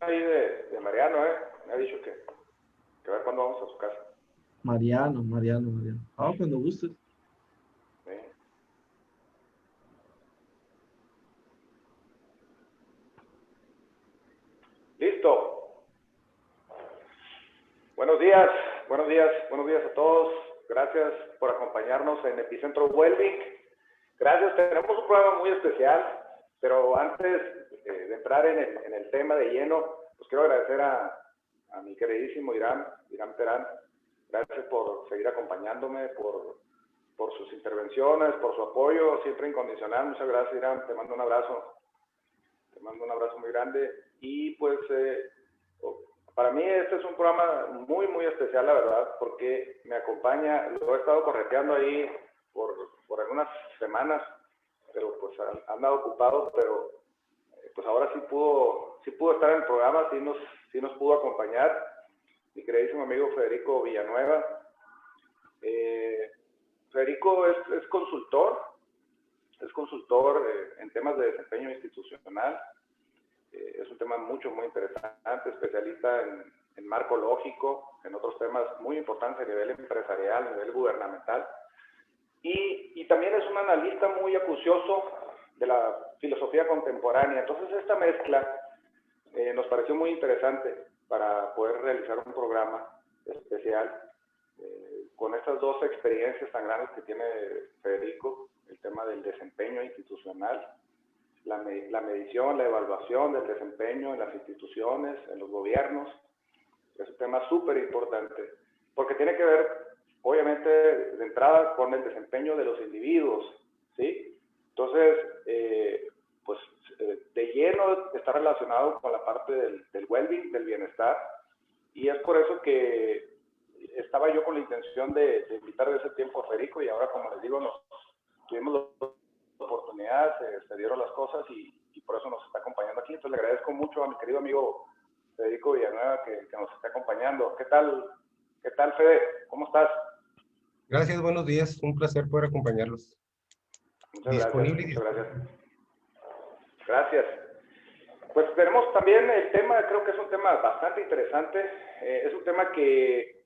ahí de Mariano, me ha dicho que a ver cuándo vamos a su casa. Mariano. Ah, cuando gustes. ¿Sí? Listo. Buenos días a todos. Gracias por acompañarnos en Epicentro Welding. Gracias, tenemos un programa muy especial, pero antes de entrar en el tema de lleno, pues quiero agradecer a mi queridísimo Irán Terán. Gracias por seguir acompañándome, por sus intervenciones, por su apoyo, siempre incondicional. Muchas gracias, Irán. Te mando un abrazo. Te mando un abrazo muy grande. Y pues para mí este es un programa muy, muy especial, la verdad, porque me acompaña, lo he estado correteando ahí por algunas semanas, pero pues han andado ocupado, pero pues ahora sí pudo estar en el programa, sí nos pudo acompañar mi queridísimo amigo Federico Villanueva. Federico es consultor en temas de desempeño institucional. Es un tema muy interesante, especialista en marco lógico, en otros temas muy importantes a nivel empresarial, a nivel gubernamental. Y también es un analista muy acucioso de la filosofía contemporánea. Entonces esta mezcla nos pareció muy interesante para poder realizar un programa especial con estas dos experiencias tan grandes que tiene Federico, el tema del desempeño institucional, la medición, la evaluación del desempeño en las instituciones, en los gobiernos. Es un tema súper importante, porque tiene que ver, obviamente, de entrada con el desempeño de los individuos, ¿sí? Entonces, pues, de lleno está relacionado con la parte del well-being, del bienestar, y es por eso que estaba yo con la intención de invitar de ese tiempo a Federico, y ahora, como les digo, nos tuvimos la oportunidad, se dieron las cosas y por eso nos está acompañando aquí. Entonces le agradezco mucho a mi querido amigo Federico Villanueva que nos está acompañando. ¿Qué tal, Fede? ¿Cómo estás? Gracias, buenos días. Un placer poder acompañarlos. Muchas gracias, Disponible y muchas gracias. disponible. Gracias. Pues tenemos también el tema, creo que es un tema bastante interesante. Es un tema que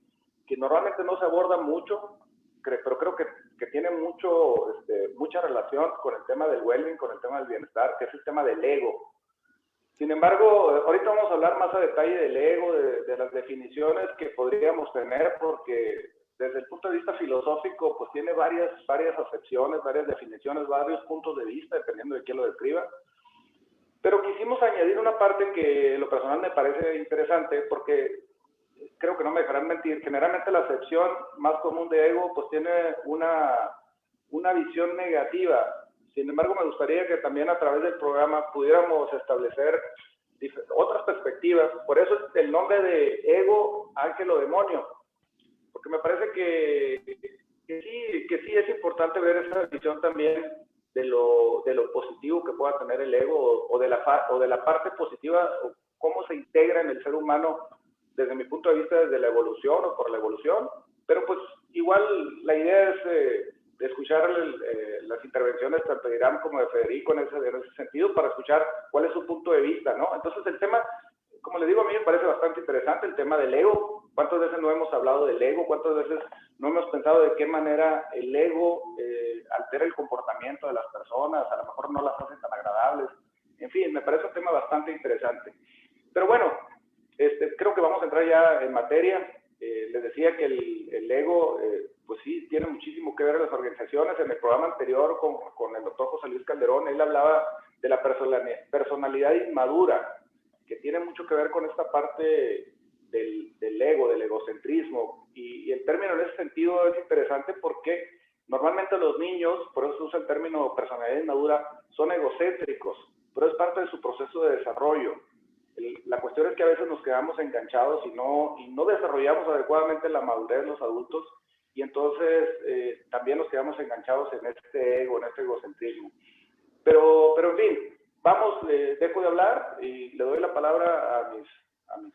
normalmente no se aborda mucho, pero creo que tiene mucha relación con el tema del well-being, con el tema del bienestar, que es el tema del ego. Sin embargo, ahorita vamos a hablar más a detalle del ego, de las definiciones que podríamos tener, porque desde el punto de vista filosófico, pues tiene varias acepciones, varias definiciones, varios puntos de vista, dependiendo de quién lo describa. Pero quisimos añadir una parte que en lo personal me parece interesante, porque creo que no me dejarán mentir, generalmente la acepción más común de ego pues tiene una visión negativa. Sin embargo, me gustaría que también a través del programa pudiéramos establecer otras perspectivas. Por eso el nombre de ego, ángel o demonio, porque me parece que sí es importante ver esa visión también de lo positivo que pueda tener el ego o de la parte positiva, o cómo se integra en el ser humano desde mi punto de vista, desde la evolución o por la evolución. Pero pues igual la idea es de escuchar las intervenciones tanto de Irán como de Federico en ese sentido, para escuchar cuál es su punto de vista, ¿no? Entonces el tema, como les digo, a mí me parece bastante interesante el tema del ego. ¿Cuántas veces no hemos hablado del ego? ¿Cuántas veces no hemos pensado de qué manera el ego altera el comportamiento de las personas? A lo mejor no las hace tan agradables. En fin, me parece un tema bastante interesante. Pero bueno, creo que vamos a entrar ya en materia. Les decía que el ego, pues sí, tiene muchísimo que ver en las organizaciones. En el programa anterior con el doctor José Luis Calderón, él hablaba de la personalidad inmadura, que tiene mucho que ver con esta parte del ego, del egocentrismo. Y el término en ese sentido es interesante porque normalmente los niños, por eso se usa el término personalidad inmadura, son egocéntricos, pero es parte de su proceso de desarrollo. La cuestión es que a veces nos quedamos enganchados y no desarrollamos adecuadamente la madurez los adultos, y entonces también nos quedamos enganchados en este ego, en este egocentrismo. Pero en fin, vamos, dejo de hablar y le doy la palabra a mis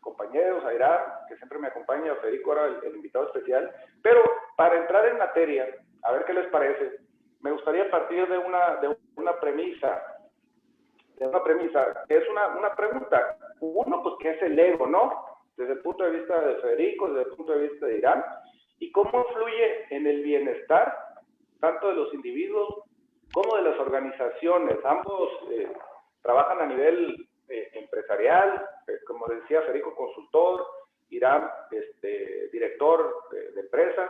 compañeros, a Irán, que siempre me acompaña, a Federico, ahora el invitado especial. Pero para entrar en materia, a ver qué les parece, me gustaría partir de una premisa. de una premisa, que es una pregunta. Uno, pues, ¿qué es el ego, no? Desde el punto de vista de Federico, desde el punto de vista de Irán, y cómo influye en el bienestar, tanto de los individuos como de las organizaciones. Ambos trabajan a nivel empresarial, como decía Federico, consultor, Irán, director de empresa.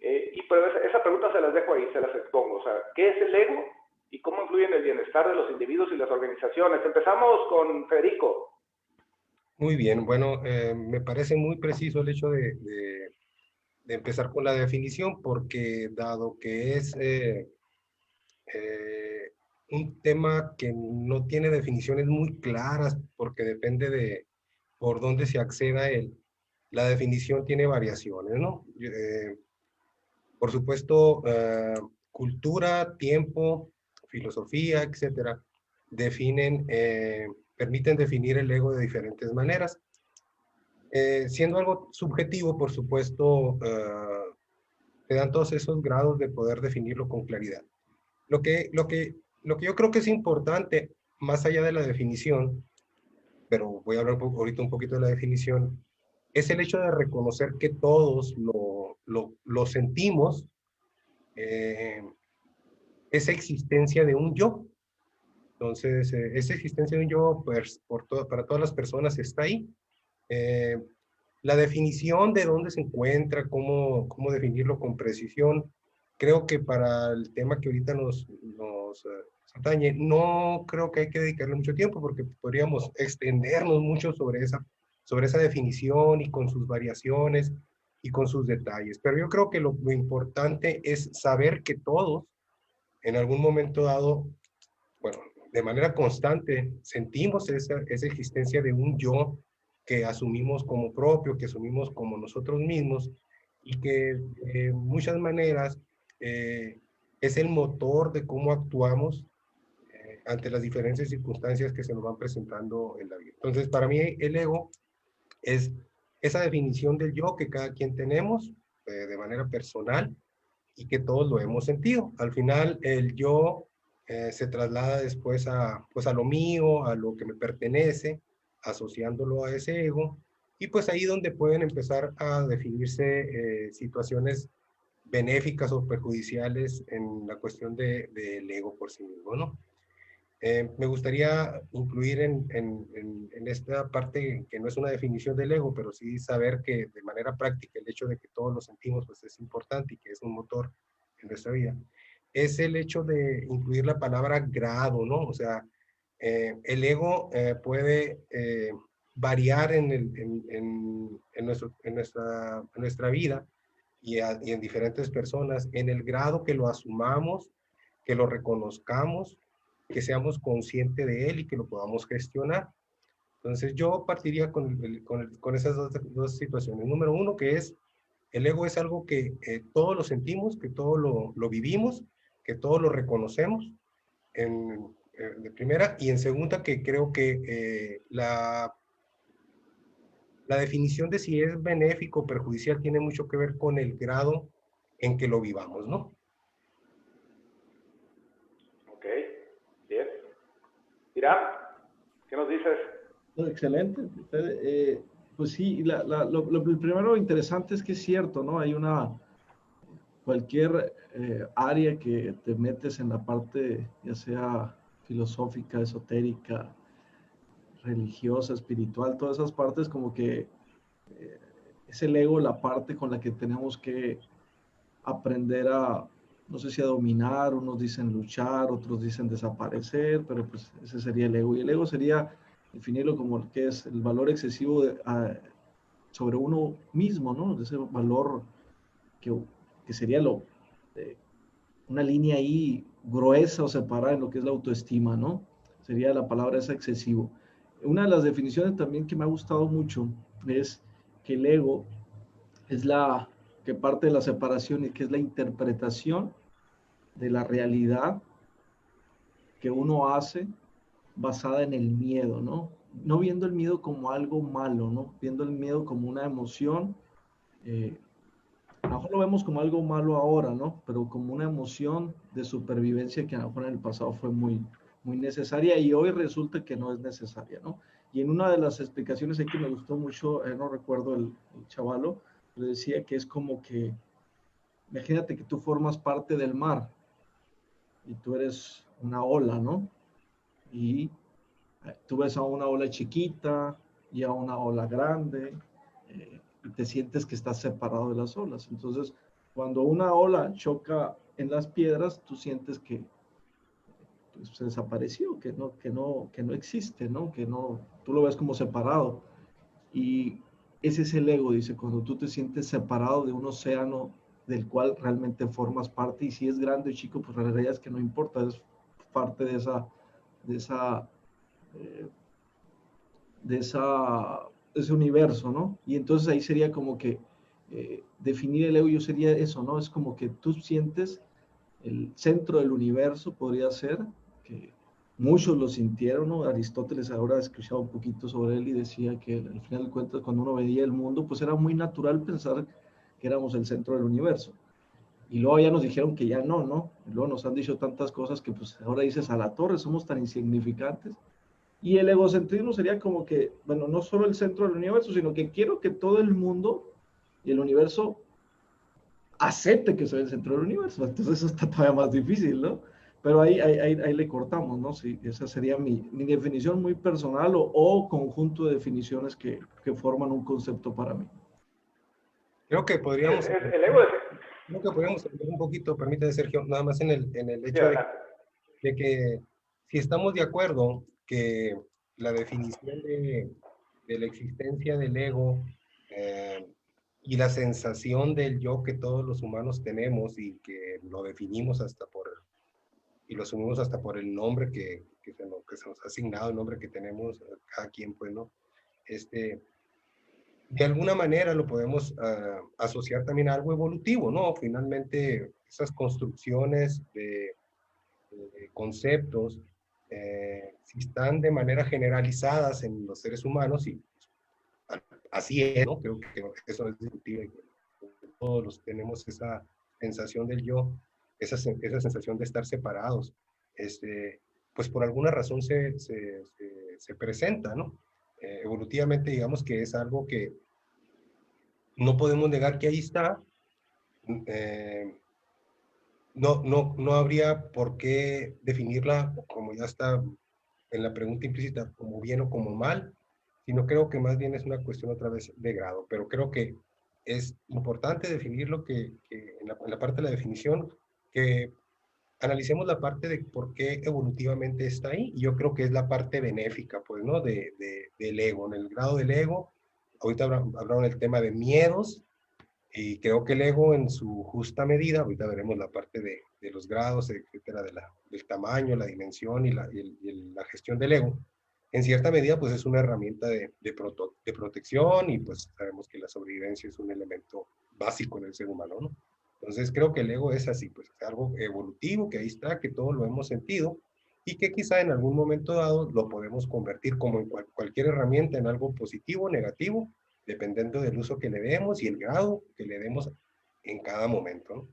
Y pero esa pregunta se las dejo ahí, se las expongo. O sea, ¿qué es el ego y cómo influye en el bienestar de los individuos y las organizaciones? Empezamos con Federico. Muy bien, bueno, me parece muy preciso el hecho de empezar con la definición, porque dado que es un tema que no tiene definiciones muy claras, porque depende de por dónde se acceda a él, la definición tiene variaciones, ¿no? Por supuesto, cultura, tiempo, filosofía, etcétera, permiten definir el ego de diferentes maneras. Siendo algo subjetivo, por supuesto, te dan todos esos grados de poder definirlo con claridad. Lo que yo creo que es importante, más allá de la definición, pero voy a hablar ahorita un poquito de la definición, es el hecho de reconocer que todos lo sentimos, esa existencia de un yo. Entonces, esa existencia de un yo, pues, para todas las personas está ahí. La definición de dónde se encuentra, cómo definirlo con precisión, creo que para el tema que ahorita nos atañe, no creo que hay que dedicarle mucho tiempo, porque podríamos extendernos mucho sobre esa definición y con sus variaciones y con sus detalles. Pero yo creo que lo importante es saber que todos, en algún momento dado, bueno, de manera constante, sentimos esa existencia de un yo que asumimos como propio, que asumimos como nosotros mismos, y que de muchas maneras es el motor de cómo actuamos ante las diferentes circunstancias que se nos van presentando en la vida. Entonces, para mí el ego es esa definición del yo que cada quien tenemos de manera personal y que todos lo hemos sentido. Al final, el yo se traslada después pues a lo mío, a lo que me pertenece, asociándolo a ese ego, y pues ahí donde pueden empezar a definirse situaciones benéficas o perjudiciales en la cuestión del ego por sí mismo, ¿no? Me gustaría incluir en esta parte que no es una definición del ego, pero sí saber que de manera práctica el hecho de que todos lo sentimos pues es importante y que es un motor en nuestra vida, es el hecho de incluir la palabra grado, ¿no? O sea, el ego puede variar en nuestra vida y en diferentes personas en el grado que lo asumamos, que lo reconozcamos, que seamos conscientes de él y que lo podamos gestionar. Entonces yo partiría con esas dos situaciones. Número uno, que es el ego es algo que todos lo sentimos, que todos lo vivimos, que todos lo reconocemos de primera, y en segunda, que creo que la definición de si es benéfico o perjudicial tiene mucho que ver con el grado en que lo vivamos, ¿no? Ok, bien. Irán, ¿qué nos dices? Excelente. Pues sí, lo primero interesante es que es cierto, ¿no? Hay cualquier área que te metes en la parte, ya sea filosófica, esotérica, religiosa, espiritual, todas esas partes como que es el ego la parte con la que tenemos que aprender no sé si a dominar, unos dicen luchar, otros dicen desaparecer, pero pues ese sería el ego. Y el ego sería definirlo como el que es el valor excesivo sobre uno mismo, ¿no? Ese valor que sería una línea ahí gruesa o separada en lo que es la autoestima, ¿no? Sería la palabra esa excesivo. Una de las definiciones también que me ha gustado mucho es que el ego es que parte de la separación y que es la interpretación de la realidad que uno hace basada en el miedo, ¿no? No viendo el miedo como algo malo, ¿no? Viendo el miedo como una emoción. A lo mejor lo vemos como algo malo ahora, ¿no? Pero como una emoción de supervivencia que a lo mejor en el pasado fue muy, muy necesaria y hoy resulta que no es necesaria, ¿no? Y en una de las explicaciones ahí que me gustó mucho, no recuerdo el chavalo, le decía que es como que, imagínate que tú formas parte del mar y tú eres una ola, ¿no? Y tú ves a una ola chiquita y a una ola grande y te sientes que estás separado de las olas. Entonces, cuando una ola choca en las piedras, tú sientes que pues, se desapareció, que no existe, ¿no? Que no, tú lo ves como separado. Y ese es el ego, dice, cuando tú te sientes separado de un océano del cual realmente formas parte, y si es grande o chico, pues la realidad es que no importa, es parte de esa, eh, de esa, de ese universo, ¿no? Y entonces ahí sería como que definir el ego, yo sería eso, ¿no? Es como que tú sientes el centro del universo, podría ser, que muchos lo sintieron, ¿no? Aristóteles ahora escuchaba un poquito sobre él y decía que al final de cuentas cuando uno veía el mundo, pues era muy natural pensar que éramos el centro del universo. Y luego ya nos dijeron que ya no, ¿no? Y luego nos han dicho tantas cosas que pues ahora dices a la torre, somos tan insignificantes. Y el egocentrismo sería como que, bueno, no solo el centro del universo, sino que quiero que todo el mundo y el universo acepte que soy el centro del universo. Entonces eso está todavía más difícil, ¿no? Pero ahí le cortamos, ¿no? Sí, esa sería mi definición muy personal o conjunto de definiciones que forman un concepto para mí. Creo que podríamos, El ego es... creo que podríamos hablar un poquito, permítame Sergio, nada más en el Sí, hecho de que si estamos de acuerdo que la definición de la existencia del ego eh, y la sensación del yo que todos los humanos tenemos y que lo definimos hasta y lo asumimos hasta por el nombre que se nos ha asignado, el nombre que tenemos cada quien, pues, ¿no? De alguna manera lo podemos asociar también a algo evolutivo, ¿no? Finalmente, esas construcciones de conceptos, si están de manera generalizadas en los seres humanos, y así es, ¿no? Creo que eso es discutible. Todos los tenemos esa sensación del yo, esa sensación de estar separados. Pues por alguna razón se presenta, ¿no? Evolutivamente, digamos que es algo que no podemos negar que ahí está. Eh, no habría por qué definirla, como ya está en la pregunta implícita, como bien o como mal, sino creo que más bien es una cuestión otra vez de grado, pero creo que es importante definir lo que en la parte de la definición, que analicemos la parte de por qué evolutivamente está ahí, y yo creo que es la parte benéfica, pues, ¿no? Del ego, en el grado del ego. Ahorita hablaron del tema de miedos, y creo que el ego en su justa medida, ahorita veremos la parte de los grados, etcétera, del tamaño, la dimensión y la gestión del ego, en cierta medida pues es una herramienta de protección, y pues sabemos que la sobrevivencia es un elemento básico en el ser humano, ¿no? Entonces creo que el ego es así, pues es algo evolutivo que ahí está, que todos lo hemos sentido y que quizá en algún momento dado lo podemos convertir como en cualquier herramienta en algo positivo o negativo, dependiendo del uso que le demos y el grado que le demos en cada momento, ¿no?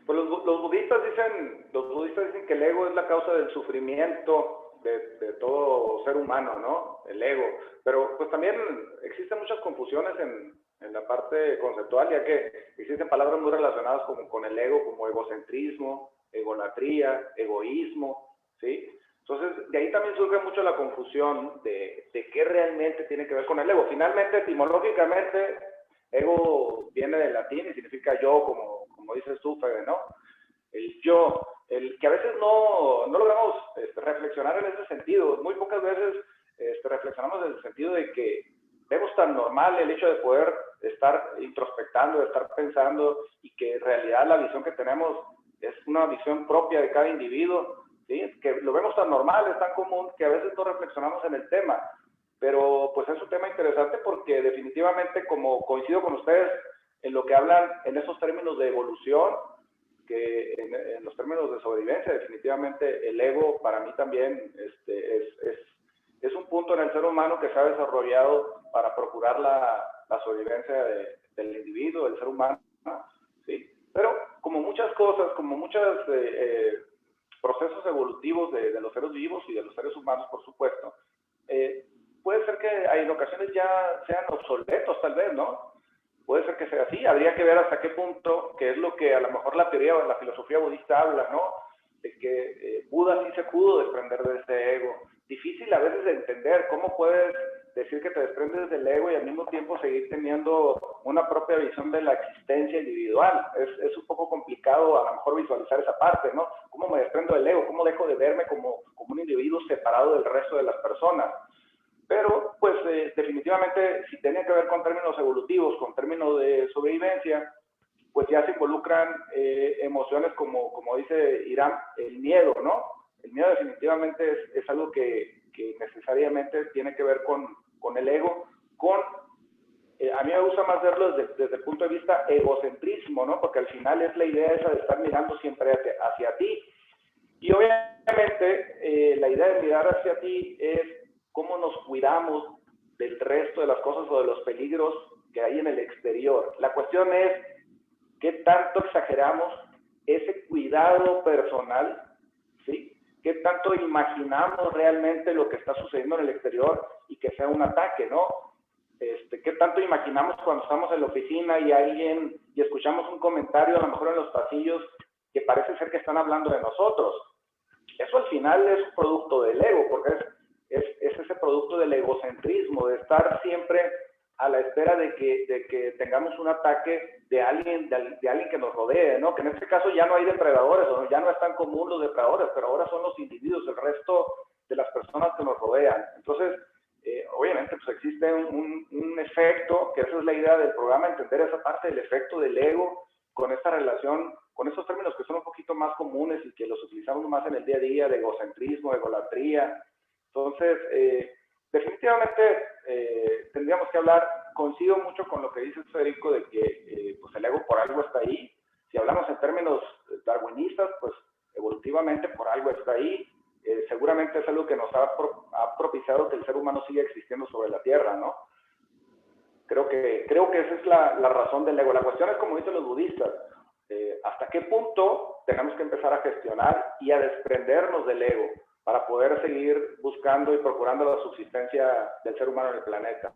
Pues los budistas dicen que el ego es la causa del sufrimiento de todo ser humano, ¿no? El ego. Pero pues también existen muchas confusiones en la parte conceptual, ya que existen palabras muy relacionadas con el ego, como egocentrismo, egolatría, egoísmo, ¿sí? Entonces, de ahí también surge mucho la confusión de qué realmente tiene que ver con el ego. Finalmente, etimológicamente, ego viene del latín y significa yo, como dices tú, Fede, ¿no? El yo, el que a veces no logramos reflexionar en ese sentido. Muy pocas veces reflexionamos en el sentido de que vemos tan normal el hecho de poder estar introspectando, de estar pensando, y que en realidad la visión que tenemos es una visión propia de cada individuo, ¿sí? Que lo vemos tan normal, es tan común, que a veces no reflexionamos en el tema. Pero pues es un tema interesante porque definitivamente, como coincido con ustedes en lo que hablan en esos términos de evolución, que en los términos de sobrevivencia, definitivamente el ego para mí también es un punto en el ser humano que se ha desarrollado para procurar la sobrevivencia del individuo, del ser humano, ¿sí? Pero como muchas cosas, como muchas procesos evolutivos de los seres vivos y de los seres humanos, por supuesto, puede ser que en ocasiones ya sean obsoletos, tal vez, ¿no? Puede ser que sea así. Habría que ver hasta qué punto, que es lo que a lo mejor la teoría o la filosofía budista habla, ¿no? De que Buda sí se pudo desprender de este ego. Difícil a veces de entender cómo puedes decir que te desprendes del ego y al mismo tiempo seguir teniendo una propia visión de la existencia individual. Es un poco complicado a lo mejor visualizar esa parte, ¿no? ¿Cómo me desprendo del ego? ¿Cómo dejo de verme como un individuo separado del resto de las personas? Pero, pues, definitivamente, si tiene que ver con términos evolutivos, con términos de sobrevivencia, pues ya se involucran emociones como dice Irán, el miedo, ¿no? El miedo definitivamente es algo que necesariamente tiene que ver con el ego, a mí me gusta más verlo desde el punto de vista egocentrismo, ¿no? Porque al final es la idea esa de estar mirando siempre hacia ti. Y obviamente la idea de mirar hacia ti es cómo nos cuidamos del resto de las cosas o de los peligros que hay en el exterior. La cuestión es qué tanto exageramos ese cuidado personal, ¿sí? ¿Qué tanto imaginamos realmente lo que está sucediendo en el exterior y que sea un ataque, ¿no? ¿Qué tanto imaginamos cuando estamos en la oficina y escuchamos un comentario, a lo mejor en los pasillos, que parece ser que están hablando de nosotros? Eso al final es un producto del ego, porque es ese producto del egocentrismo, de estar siempre a la espera de que tengamos un ataque de alguien que nos rodee, ¿no? Que en este caso ya no hay depredadores, o ya no es tan común los depredadores, pero ahora son los individuos, el resto de las personas que nos rodean. Entonces, obviamente, pues existe un efecto, que esa es la idea del programa, entender esa parte del efecto del ego con esta relación, con esos términos que son un poquito más comunes y que los utilizamos más en el día a día, de egocentrismo, egolatría. Entonces, definitivamente tendríamos que hablar, coincido mucho con lo que dice Federico, de que pues el ego por algo está ahí. Si hablamos en términos darwinistas, pues evolutivamente por algo está ahí. Seguramente es algo que nos ha propiciado que el ser humano siga existiendo sobre la Tierra, ¿no? Creo que esa es la razón del ego. La cuestión es, como dicen los budistas, hasta qué punto tenemos que empezar a gestionar y a desprendernos del ego para poder seguir buscando y procurando la subsistencia del ser humano en el planeta.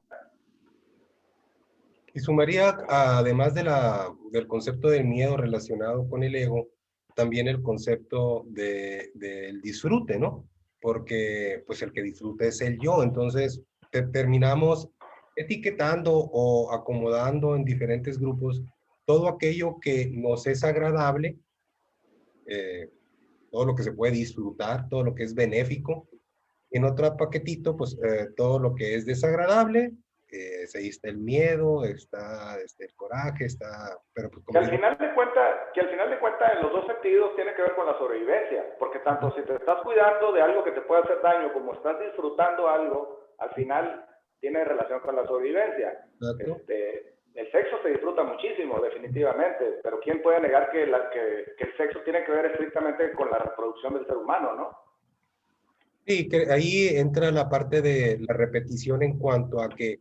Y sumaría, además del concepto del miedo relacionado con el ego, también el concepto del disfrute, ¿no? Porque pues el que disfruta es el yo, entonces terminamos etiquetando o acomodando en diferentes grupos todo aquello que nos es agradable, todo lo que se puede disfrutar, todo lo que es benéfico. En otro paquetito, pues todo lo que es desagradable, ahí está el miedo, está el coraje, está... Pero pues, que al final de cuentas, en los dos sentidos tiene que ver con la sobrevivencia, porque tanto si te estás cuidando de algo que te puede hacer daño, como estás disfrutando algo, al final tiene relación con la sobrevivencia. El sexo se disfruta muchísimo, definitivamente, pero ¿quién puede negar que el sexo tiene que ver estrictamente con la reproducción del ser humano, no? Sí, que ahí entra la parte de la repetición en cuanto a que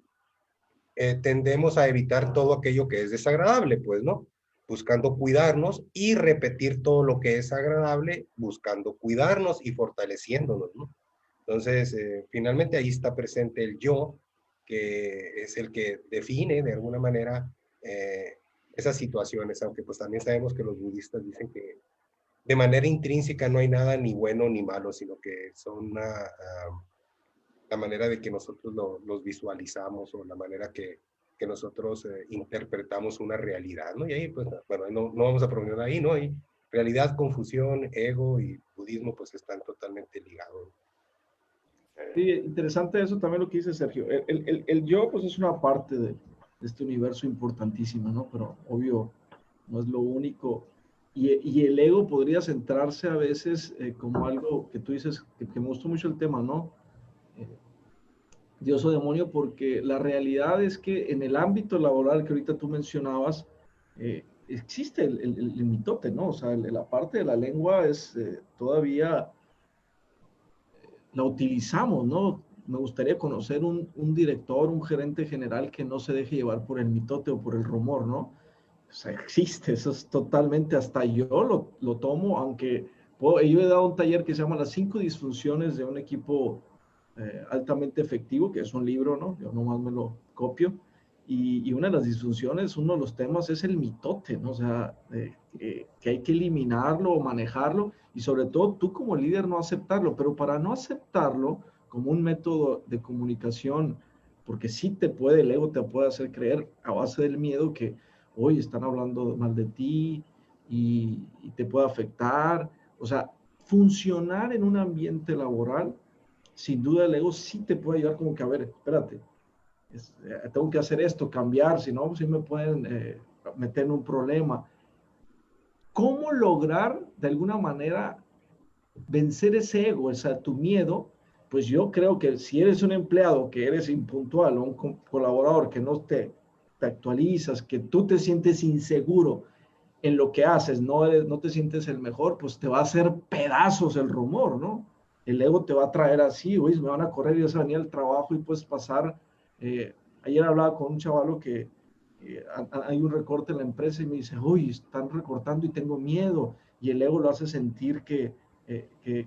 tendemos a evitar todo aquello que es desagradable, pues, ¿no? Buscando cuidarnos y repetir todo lo que es agradable, buscando cuidarnos y fortaleciéndonos, ¿no? Entonces, finalmente ahí está presente el yo, que es el que define de alguna manera esas situaciones, aunque pues también sabemos que los budistas dicen que de manera intrínseca no hay nada ni bueno ni malo, sino que son la manera de que nosotros los visualizamos o la manera que nosotros interpretamos una realidad, ¿no? Y ahí, pues, bueno, no vamos a profundizar ahí, ¿no? Y realidad, confusión, ego y budismo, pues, están totalmente ligados. Sí, interesante eso también lo que dice Sergio. El yo, pues, es una parte de este universo importantísimo, ¿no? Pero, obvio, no es lo único. Y el ego podría centrarse a veces como algo que tú dices, que me gustó mucho el tema, ¿no? Dios o demonio, porque la realidad es que en el ámbito laboral que ahorita tú mencionabas, existe el mitote, ¿no? O sea, la parte de la lengua es todavía, la utilizamos, ¿no? Me gustaría conocer un director, un gerente general que no se deje llevar por el mitote o por el rumor, ¿no? O sea, existe, eso es totalmente, hasta yo lo tomo, aunque Yo he dado un taller que se llama Las 5 disfunciones de un equipo altamente efectivo, que es un libro, ¿no? Yo nomás me lo copio. Y una de las disfunciones, uno de los temas es el mitote, ¿no? O sea, que hay que eliminarlo o manejarlo y sobre todo tú como líder no aceptarlo, pero para no aceptarlo como un método de comunicación, porque sí te puede, el ego te puede hacer creer a base del miedo que hoy están hablando mal de ti y te puede afectar. O sea, funcionar en un ambiente laboral, sin duda el ego sí te puede ayudar como que, a ver, espérate, tengo que hacer esto, cambiar, si no, sí me pueden meter en un problema. ¿Cómo lograr de alguna manera vencer ese ego, o sea, tu miedo? Pues yo creo que si eres un empleado que eres impuntual o un colaborador que no te actualizas, que tú te sientes inseguro en lo que haces, no te sientes el mejor, pues te va a hacer pedazos el rumor, ¿no? El ego te va a traer así, oye, me van a correr y vas a venir al trabajo y puedes pasar. Eh, Ayer hablaba con un chavalo que hay un recorte en la empresa y me dice, uy, están recortando y tengo miedo. Y el ego lo hace sentir que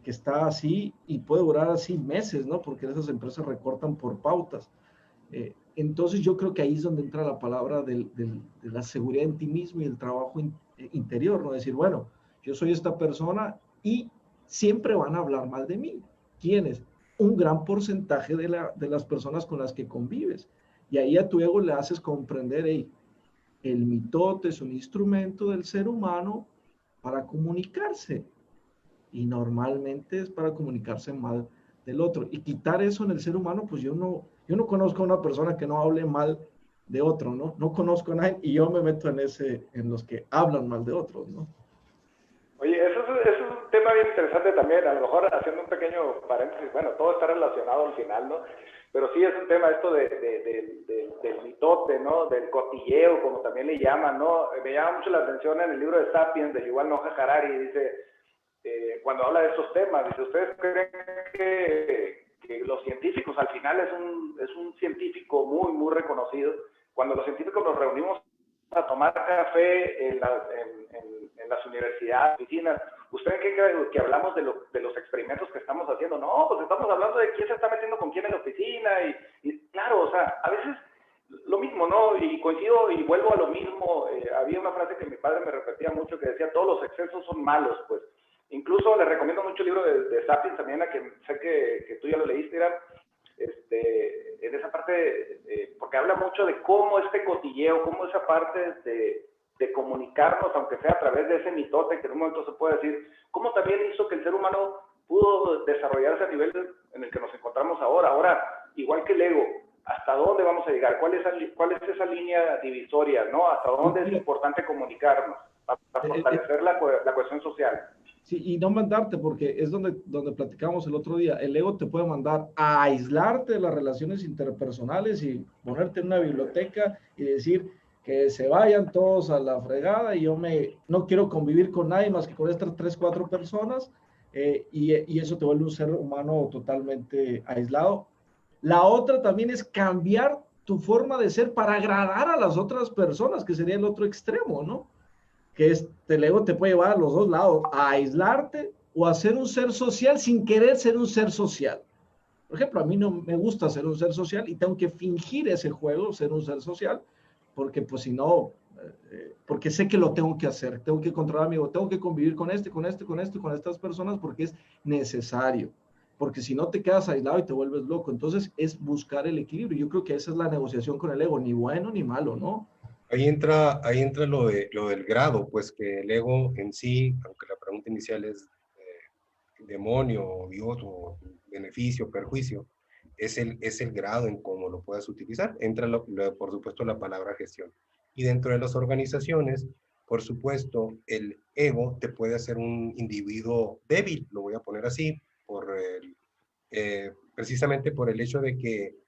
está así y puede durar así meses, ¿no? Porque esas empresas recortan por pautas. Entonces yo creo que ahí es donde entra la palabra de la seguridad en ti mismo y el trabajo interior, ¿no? Decir, bueno, yo soy esta persona y siempre van a hablar mal de mí. ¿Quiénes? Un gran porcentaje de las personas con las que convives. Y ahí a tu ego le haces comprender, hey, el mitote es un instrumento del ser humano para comunicarse y normalmente es para comunicarse mal del otro. Y quitar eso en el ser humano, pues yo no conozco a una persona que no hable mal de otro, ¿no? No conozco a nadie y yo me meto en los que hablan mal de otros, ¿no? Oye, eso es un tema bien interesante también, a lo mejor haciendo un pequeño paréntesis, bueno, todo está relacionado al final, ¿no? Pero sí es un tema esto del mitote, ¿no? Del cotilleo, como también le llaman, ¿no? Me llama mucho la atención en el libro de Sapiens, de Yuval Noah Harari, dice, cuando habla de esos temas, dice, ¿ustedes creen que los científicos, al final es un científico muy, muy reconocido, cuando los científicos nos reunimos a tomar café en las universidades, oficinas, ¿ustedes creen que hablamos de los experimentos que estamos haciendo? No, pues estamos hablando de quién se está metiendo con quién en la oficina y claro, o sea, a veces lo mismo, ¿no? Y coincido y vuelvo a lo mismo. Había una frase que mi padre me repetía mucho que decía, todos los excesos son malos, pues. Incluso les recomiendo mucho el libro de Sapiens también, a que sé que tú ya lo leíste, Irán. En esa parte, porque habla mucho de cómo este cotilleo, cómo esa parte de comunicarnos, aunque sea a través de ese mitote que en un momento se puede decir, cómo también hizo que el ser humano pudo desarrollarse a nivel en el que nos encontramos ahora. Ahora, igual que el ego, ¿hasta dónde vamos a llegar? ¿Cuál es esa línea divisoria, ¿no? ¿Hasta dónde es importante comunicarnos para fortalecer la cohesión social? Sí, y no mandarte, porque es donde platicamos el otro día. El ego te puede mandar a aislarte de las relaciones interpersonales y ponerte en una biblioteca y decir que se vayan todos a la fregada y no quiero convivir con nadie más que con estas 3, 4 personas, y eso te vuelve un ser humano totalmente aislado. La otra también es cambiar tu forma de ser para agradar a las otras personas, que sería el otro extremo, ¿no? Que el ego te puede llevar a los dos lados, a aislarte o a ser un ser social sin querer ser un ser social. Por ejemplo, a mí no me gusta ser un ser social y tengo que fingir ese juego, ser un ser social, porque pues si no, porque sé que lo tengo que hacer, tengo que controlar a mi ego, tengo que convivir con con estas personas porque es necesario, porque si no te quedas aislado y te vuelves loco. Entonces es buscar el equilibrio. Yo creo que esa es la negociación con el ego, ni bueno ni malo, ¿no? Ahí entra lo del grado, pues que el ego en sí, aunque la pregunta inicial es demonio, o Dios, o beneficio, perjuicio, es el grado en cómo lo puedas utilizar. Entra, por supuesto, la palabra gestión. Y dentro de las organizaciones, por supuesto, el ego te puede hacer un individuo débil, lo voy a poner así, precisamente por el hecho de que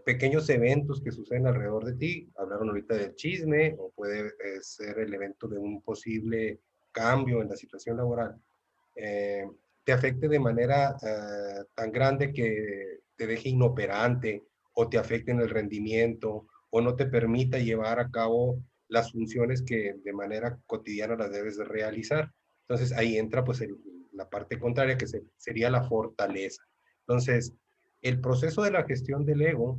pequeños eventos que suceden alrededor de ti, hablaron ahorita del chisme, o puede ser el evento de un posible cambio en la situación laboral, eh, te afecte de manera tan grande que te deje inoperante o te afecte en el rendimiento o no te permita llevar a cabo las funciones que de manera cotidiana las debes de realizar. Entonces ahí entra pues la parte contraria, que sería la fortaleza. Entonces, el proceso de la gestión del ego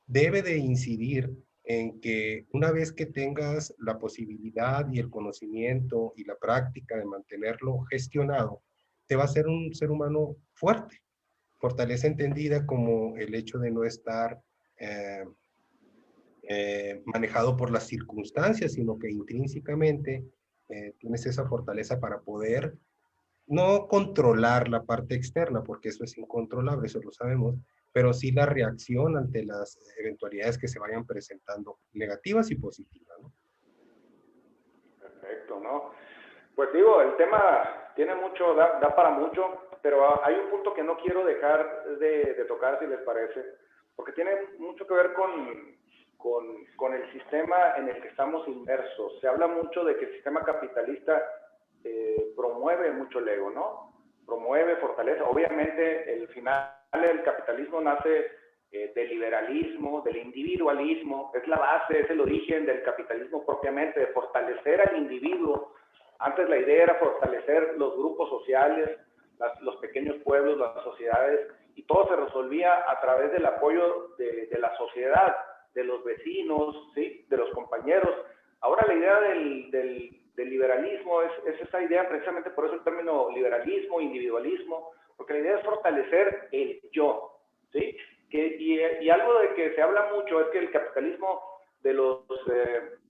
debe de incidir en que una vez que tengas la posibilidad y el conocimiento y la práctica de mantenerlo gestionado, te va a ser un ser humano fuerte. Fortaleza entendida como el hecho de no estar manejado por las circunstancias, sino que intrínsecamente tienes esa fortaleza para poder no controlar la parte externa, porque eso es incontrolable, eso lo sabemos, pero sí la reacción ante las eventualidades que se vayan presentando, negativas y positivas, ¿no? Perfecto, ¿no? Pues digo, el tema tiene mucho, da para mucho, pero hay un punto que no quiero dejar de tocar, si les parece, porque tiene mucho que ver con el sistema en el que estamos inmersos. Se habla mucho de que el sistema capitalista promueve mucho el ego, ¿no? Promueve, fortalece. Obviamente, el final del capitalismo nace del liberalismo, del individualismo, es la base, es el origen del capitalismo propiamente, de fortalecer al individuo. Antes la idea era fortalecer los grupos sociales, los pequeños pueblos, las sociedades, y todo se resolvía a través del apoyo de la sociedad, de los vecinos, ¿sí? De los compañeros. Ahora la idea del liberalismo es esa idea, precisamente por eso el término liberalismo, individualismo, porque la idea es fortalecer el yo, ¿sí? Y algo de que se habla mucho es que el capitalismo, de los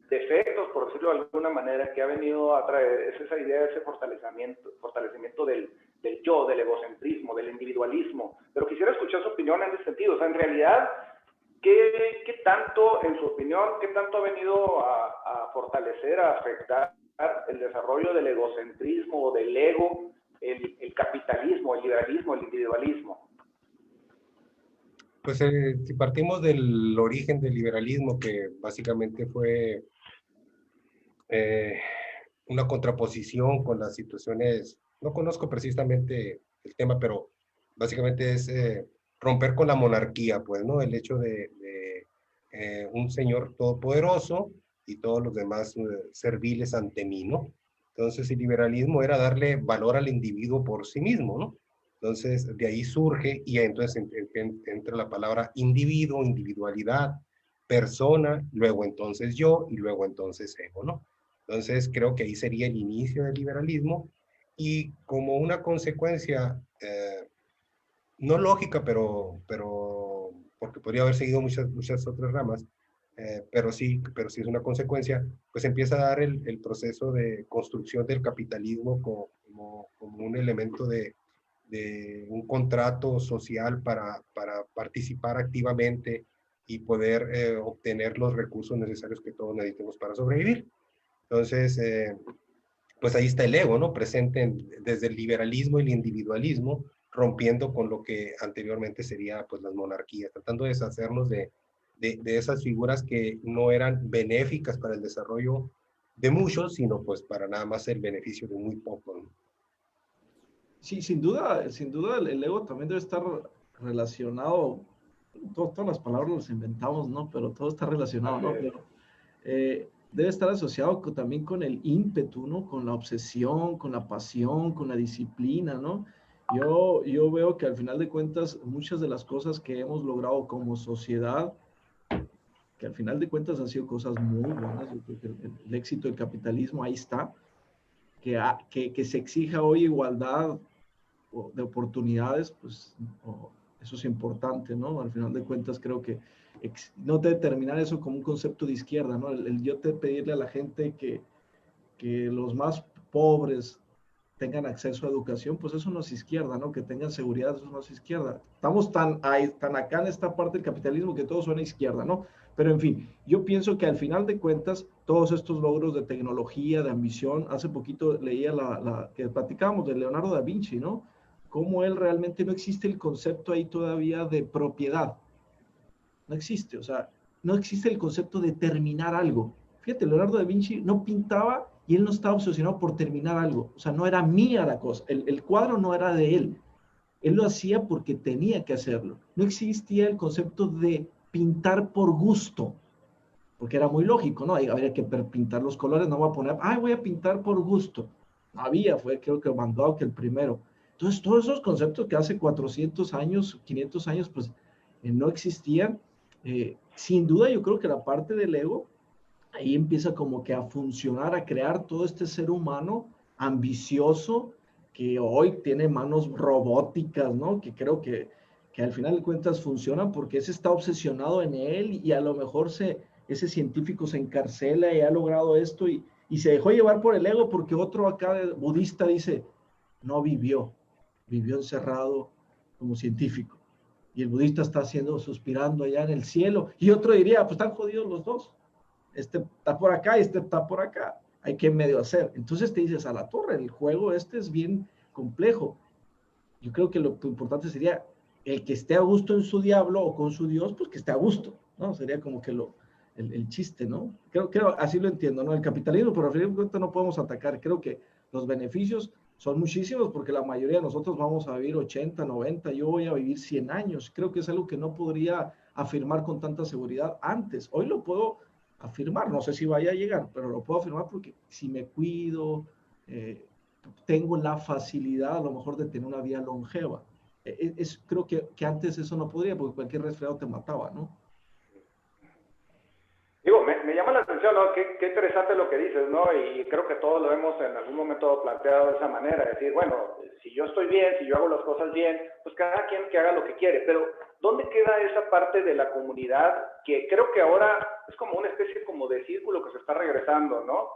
defectos, por decirlo de alguna manera, que ha venido a traer, es esa idea de ese fortalecimiento del yo, del egocentrismo, del individualismo. Pero quisiera escuchar su opinión en ese sentido. O sea, en realidad, ¿qué tanto, en su opinión, qué tanto ha venido a fortalecer, a afectar el desarrollo del egocentrismo o del ego, el capitalismo, el liberalismo, el individualismo? Pues si partimos del origen del liberalismo, que básicamente fue una contraposición con las situaciones, no conozco precisamente el tema, pero básicamente es romper con la monarquía, pues, ¿no? El hecho de un señor todopoderoso y todos los demás serviles ante mí, ¿no? Entonces el liberalismo era darle valor al individuo por sí mismo, ¿no? Entonces de ahí surge y entonces entra la palabra individuo, individualidad, persona, luego entonces yo y luego entonces ego, ¿no? Entonces creo que ahí sería el inicio del liberalismo y como una consecuencia, no lógica, pero porque podría haber seguido muchas otras ramas, pero sí es una consecuencia, pues empieza a dar el proceso de construcción del capitalismo como un elemento de un contrato social para participar activamente y poder obtener los recursos necesarios que todos necesitamos para sobrevivir. Entonces, pues ahí está el ego, ¿no? Presente desde el liberalismo y el individualismo, rompiendo con lo que anteriormente sería pues las monarquías, tratando de deshacernos de esas figuras que no eran benéficas para el desarrollo de muchos, sino pues para nada más el beneficio de muy pocos, ¿no? Sí, sin duda el ego también debe estar relacionado, todas las palabras las inventamos, ¿no? Pero todo está relacionado, ¿no? Pero debe estar asociado también con el ímpetu, ¿no? Con la obsesión, con la pasión, con la disciplina, ¿no? Yo veo que al final de cuentas muchas de las cosas que hemos logrado como sociedad, que al final de cuentas han sido cosas muy buenas, yo creo que el éxito del capitalismo ahí está, que se exija hoy igualdad de oportunidades, pues eso es importante, ¿no? Al final de cuentas creo que no te determinar eso como un concepto de izquierda, ¿no? El yo te pedirle a la gente que los más pobres tengan acceso a educación, pues eso no es izquierda, ¿no? Que tengan seguridad, eso no es izquierda. Estamos tan acá en esta parte del capitalismo que todo suena izquierda, ¿no? Pero en fin, yo pienso que al final de cuentas, todos estos logros de tecnología, de ambición, hace poquito leía que platicábamos de Leonardo da Vinci, ¿no? Cómo él realmente no existe el concepto ahí todavía de propiedad. No existe, o sea, no existe el concepto de terminar algo. Fíjate, Leonardo da Vinci no pintaba y él no estaba obsesionado por terminar algo. O sea, no era mía la cosa. El cuadro no era de él. Él lo hacía porque tenía que hacerlo. No existía el concepto de pintar por gusto, porque era muy lógico, ¿no? Habría que pintar los colores, no voy a poner, voy a pintar por gusto. no había, fue creo que Van Gogh el primero. Entonces, todos esos conceptos que hace 400 años, 500 años, pues no existían. Sin duda, yo creo que la parte del ego, ahí empieza como que a funcionar, a crear todo este ser humano ambicioso, que hoy tiene manos robóticas, ¿no? Que creo que al final de cuentas funcionan porque ese está obsesionado en él y a lo mejor ese científico se encarcela y ha logrado esto y se dejó llevar por el ego porque otro acá budista dice, no vivió, vivió encerrado como científico. Y el budista está haciendo, suspirando allá en el cielo. Y otro diría, pues están jodidos los dos. Este está por acá y este está por acá. Hay que medio hacer. Entonces te dices, a la torre, el juego este es bien complejo. Yo creo que lo importante sería el que esté a gusto en su diablo o con su Dios, pues que esté a gusto, ¿no? Sería como que el chiste, ¿no? Creo, así lo entiendo, ¿no? El capitalismo, pero al fin de cuentas no podemos atacar. Creo que los beneficios son muchísimos porque la mayoría de nosotros vamos a vivir 80, 90, yo voy a vivir 100 años. Creo que es algo que no podría afirmar con tanta seguridad antes. Hoy lo puedo afirmar, no sé si vaya a llegar, pero lo puedo afirmar porque si me cuido, tengo la facilidad a lo mejor de tener una vida longeva. Creo que antes eso no podría, porque cualquier resfriado te mataba, ¿no? Digo, me llama la atención, ¿no? Qué interesante lo que dices, ¿no? Y creo que todos lo hemos en algún momento planteado de esa manera, decir, bueno, si yo estoy bien, si yo hago las cosas bien, pues cada quien que haga lo que quiere, pero ¿dónde queda esa parte de la comunidad que creo que ahora es como una especie como de círculo que se está regresando, ¿no?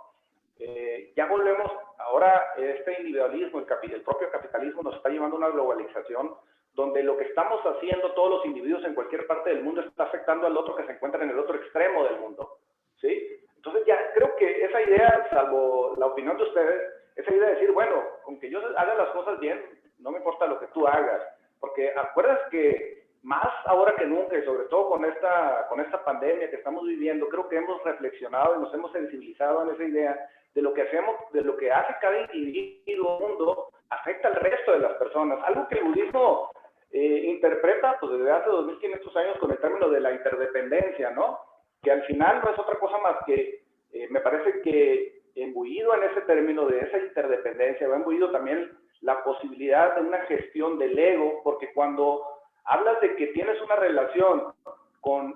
Ya volvemos, ahora este individualismo, el propio capitalismo nos está llevando a una globalización donde lo que estamos haciendo todos los individuos en cualquier parte del mundo está afectando al otro que se encuentra en el otro extremo del mundo, ¿sí? Entonces ya creo que esa idea, salvo la opinión de ustedes, esa idea de decir, bueno, con que yo haga las cosas bien, no me importa lo que tú hagas, porque acuerdas que más ahora que nunca, y sobre todo con esta pandemia que estamos viviendo, creo que hemos reflexionado y nos hemos sensibilizado en esa idea de lo que hacemos, de lo que hace cada individuo mundo, afecta al resto de las personas. Algo que el budismo interpreta pues desde hace 2500 años con el término de la interdependencia, ¿no? Que al final no es otra cosa más que, me parece que embuido en ese término de esa interdependencia, va embuido también la posibilidad de una gestión del ego, porque cuando hablas de que tienes una relación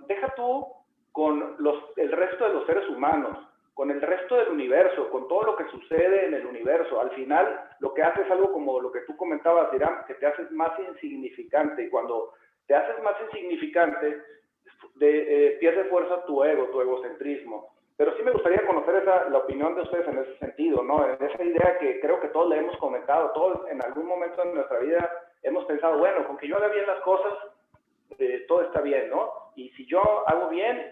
deja tú con el resto de los seres humanos, con el resto del universo, con todo lo que sucede en el universo. Al final, lo que hace es algo como lo que tú comentabas, Irán, que te haces más insignificante. Y cuando te haces más insignificante, pierde fuerza tu ego, tu egocentrismo. Pero sí me gustaría conocer la opinión de ustedes en ese sentido, ¿no? En esa idea que creo que todos le hemos comentado, todos en algún momento de nuestra vida hemos pensado, bueno, con que yo haga bien las cosas, todo está bien, ¿no? Y si yo hago bien,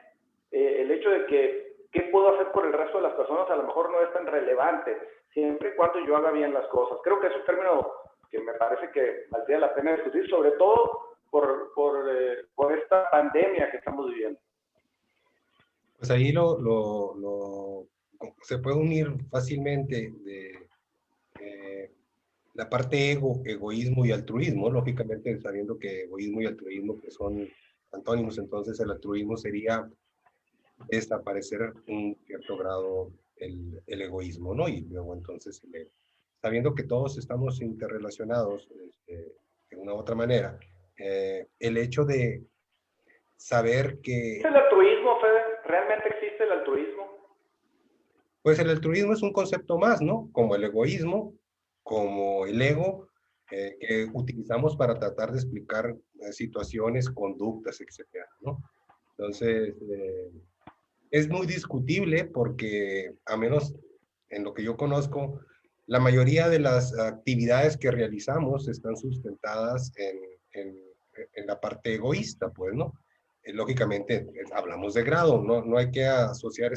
el hecho de que qué puedo hacer por el resto de las personas a lo mejor no es tan relevante, siempre y cuando yo haga bien las cosas. Creo que es un término que me parece que valdría la pena discutir, sobre todo por esta pandemia que estamos viviendo. Pues ahí se puede unir fácilmente la parte egoísmo y altruismo, lógicamente sabiendo que egoísmo y altruismo pues son antónimos, entonces el altruismo sería desaparecer un cierto grado el egoísmo, ¿no? Y luego entonces, sabiendo que todos estamos interrelacionados de una u otra manera, el hecho de saber que... ¿Es el altruismo, Fede? ¿Realmente existe el altruismo? Pues el altruismo es un concepto más, ¿no? Como el egoísmo, como el ego, que utilizamos para tratar de explicar situaciones, conductas, etcétera, ¿no? Entonces, es muy discutible porque, a menos en lo que yo conozco, la mayoría de las actividades que realizamos están sustentadas en la parte egoísta, pues, ¿no? Lógicamente, hablamos de grado, no hay que asociar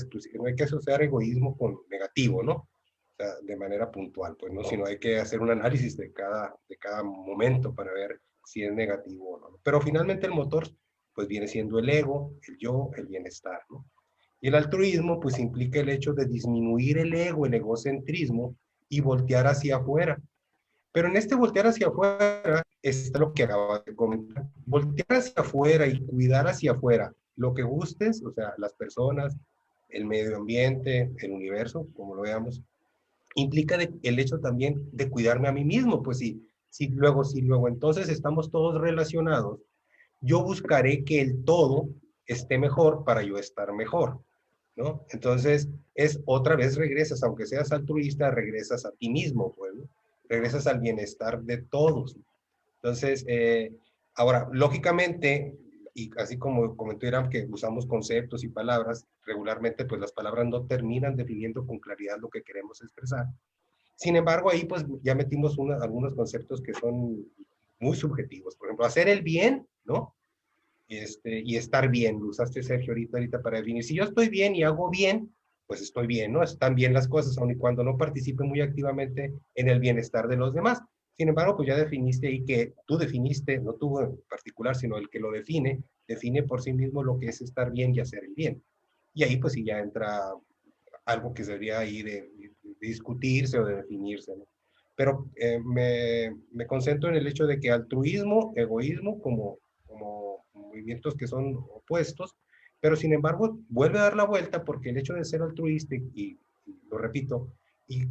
egoísmo con negativo, ¿no? O sea, de manera puntual, pues, ¿no? Sino hay que hacer un análisis de cada momento para ver si es negativo o no. Pero finalmente el motor, pues, viene siendo el ego, el yo, el bienestar, ¿no? Y el altruismo, pues, implica el hecho de disminuir el ego, el egocentrismo, y voltear hacia afuera. Pero en este voltear hacia afuera está lo que acabo de comentar. Voltear hacia afuera y cuidar hacia afuera lo que gustes, o sea, las personas, el medio ambiente, el universo, como lo veamos, implica el hecho también de cuidarme a mí mismo, pues si luego entonces estamos todos relacionados, yo buscaré que el todo esté mejor para yo estar mejor, ¿no? Entonces, otra vez regresas, aunque seas altruista, regresas a ti mismo, pues, ¿no? Regresas al bienestar de todos. Entonces, ahora, lógicamente, y así como comentó Irán, que usamos conceptos y palabras, regularmente, pues las palabras no terminan definiendo con claridad lo que queremos expresar. Sin embargo, ahí pues ya metimos algunos conceptos que son muy subjetivos. Por ejemplo, hacer el bien, ¿no? Y estar bien. Lo usaste, Sergio, ahorita para definir. Si yo estoy bien y hago bien, pues estoy bien, ¿no? Están bien las cosas, aun y cuando no participe muy activamente en el bienestar de los demás. Sin embargo, pues ya definiste ahí que tú definiste, no tú en particular, sino el que lo define por sí mismo lo que es estar bien y hacer el bien. Y ahí pues sí ya entra algo que debería ahí de discutirse o de definirse, ¿no? Pero me concentro en el hecho de que altruismo, egoísmo, como movimientos que son opuestos, pero sin embargo vuelve a dar la vuelta porque el hecho de ser altruista, y lo repito, y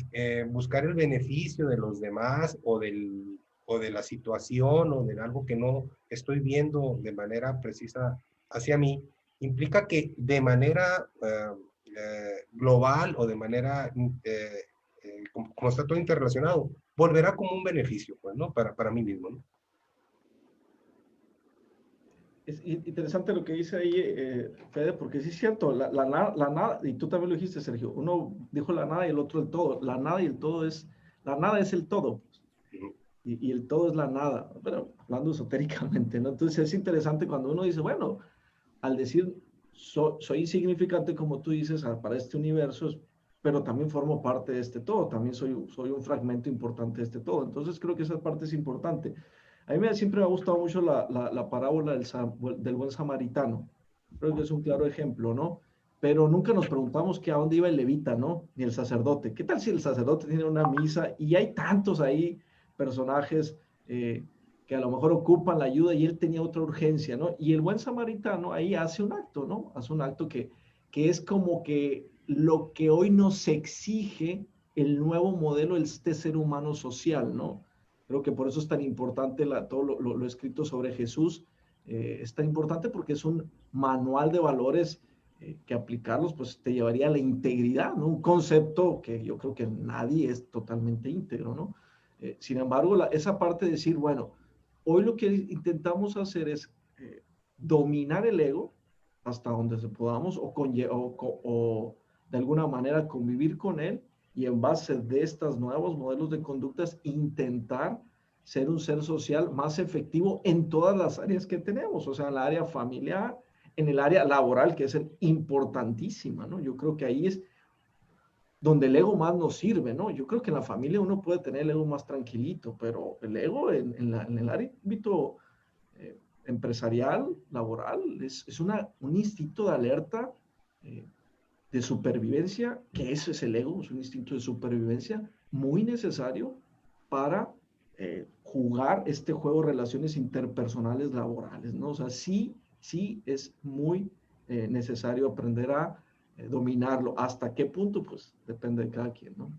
buscar el beneficio de los demás o de la situación o de algo que no estoy viendo de manera precisa hacia mí, implica que de manera global o de manera, como está todo interrelacionado, volverá como un beneficio, pues, ¿no? Para mí mismo, ¿no? Es interesante lo que dice ahí, Fede, porque sí es cierto, la nada, y tú también lo dijiste, Sergio, uno dijo la nada y el otro el todo. La nada y el todo la nada es el todo, y el todo es la nada, pero hablando esotéricamente, ¿no? Entonces es interesante cuando uno dice, bueno, al decir soy insignificante, como tú dices, para este universo, pero también formo parte de este todo, también soy un fragmento importante de este todo. Entonces creo que esa parte es importante. A mí siempre me ha gustado mucho la parábola del buen samaritano. Creo que es un claro ejemplo, ¿no? Pero nunca nos preguntamos que a dónde iba el levita, ¿no? Ni el sacerdote. ¿Qué tal si el sacerdote tiene una misa y hay tantos ahí personajes que a lo mejor ocupan la ayuda y él tenía otra urgencia, ¿no? Y el buen samaritano ahí hace un acto, ¿no? Hace un acto que es como que lo que hoy nos exige el nuevo modelo de este ser humano social, ¿no? Creo que por eso es tan importante todo lo escrito sobre Jesús. Es tan importante porque es un manual de valores que aplicarlos pues te llevaría a la integridad, ¿no? Un concepto que yo creo que nadie es totalmente íntegro, ¿no? Sin embargo, esa parte de decir, bueno, hoy lo que intentamos hacer es dominar el ego hasta donde se podamos o de alguna manera convivir con él y en base de estos nuevos modelos de conductas intentar ser un ser social más efectivo en todas las áreas que tenemos, o sea, en el área familiar, en el área laboral, que es importantísima, ¿no? Yo creo que ahí es donde el ego más nos sirve, ¿no? Yo creo que en la familia uno puede tener el ego más tranquilito, pero el ego en el ámbito empresarial, laboral, es un instinto de alerta, de supervivencia, que eso es el ego, es un instinto de supervivencia muy necesario para jugar este juego de relaciones interpersonales laborales, ¿no? O sea, sí es muy necesario aprender a dominarlo. ¿Hasta qué punto? Pues depende de cada quien, ¿no?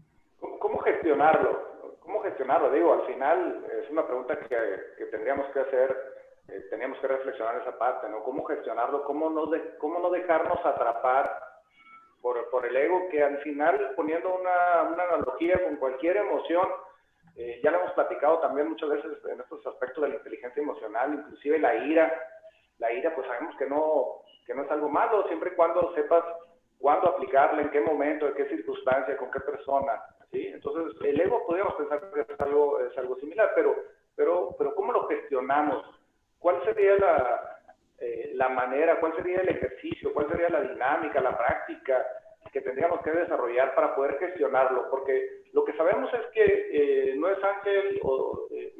¿Cómo gestionarlo? ¿Cómo gestionarlo? Digo, al final es una pregunta que tendríamos que hacer, teníamos que reflexionar esa parte, ¿no? ¿Cómo gestionarlo? ¿Cómo no dejarnos atrapar por el ego, que al final, poniendo una analogía con cualquier emoción, ya lo hemos platicado también muchas veces en estos aspectos de la inteligencia emocional, inclusive la ira pues sabemos que no es algo malo, siempre y cuando sepas cuándo aplicarla, en qué momento, en qué circunstancia, con qué persona, ¿sí? Entonces, el ego podríamos pensar que es algo similar, pero ¿cómo lo gestionamos? ¿Cuál sería la manera, cuál sería el ejercicio, cuál sería la dinámica, la práctica que tendríamos que desarrollar para poder gestionarlo? Porque lo que sabemos es que no es ángel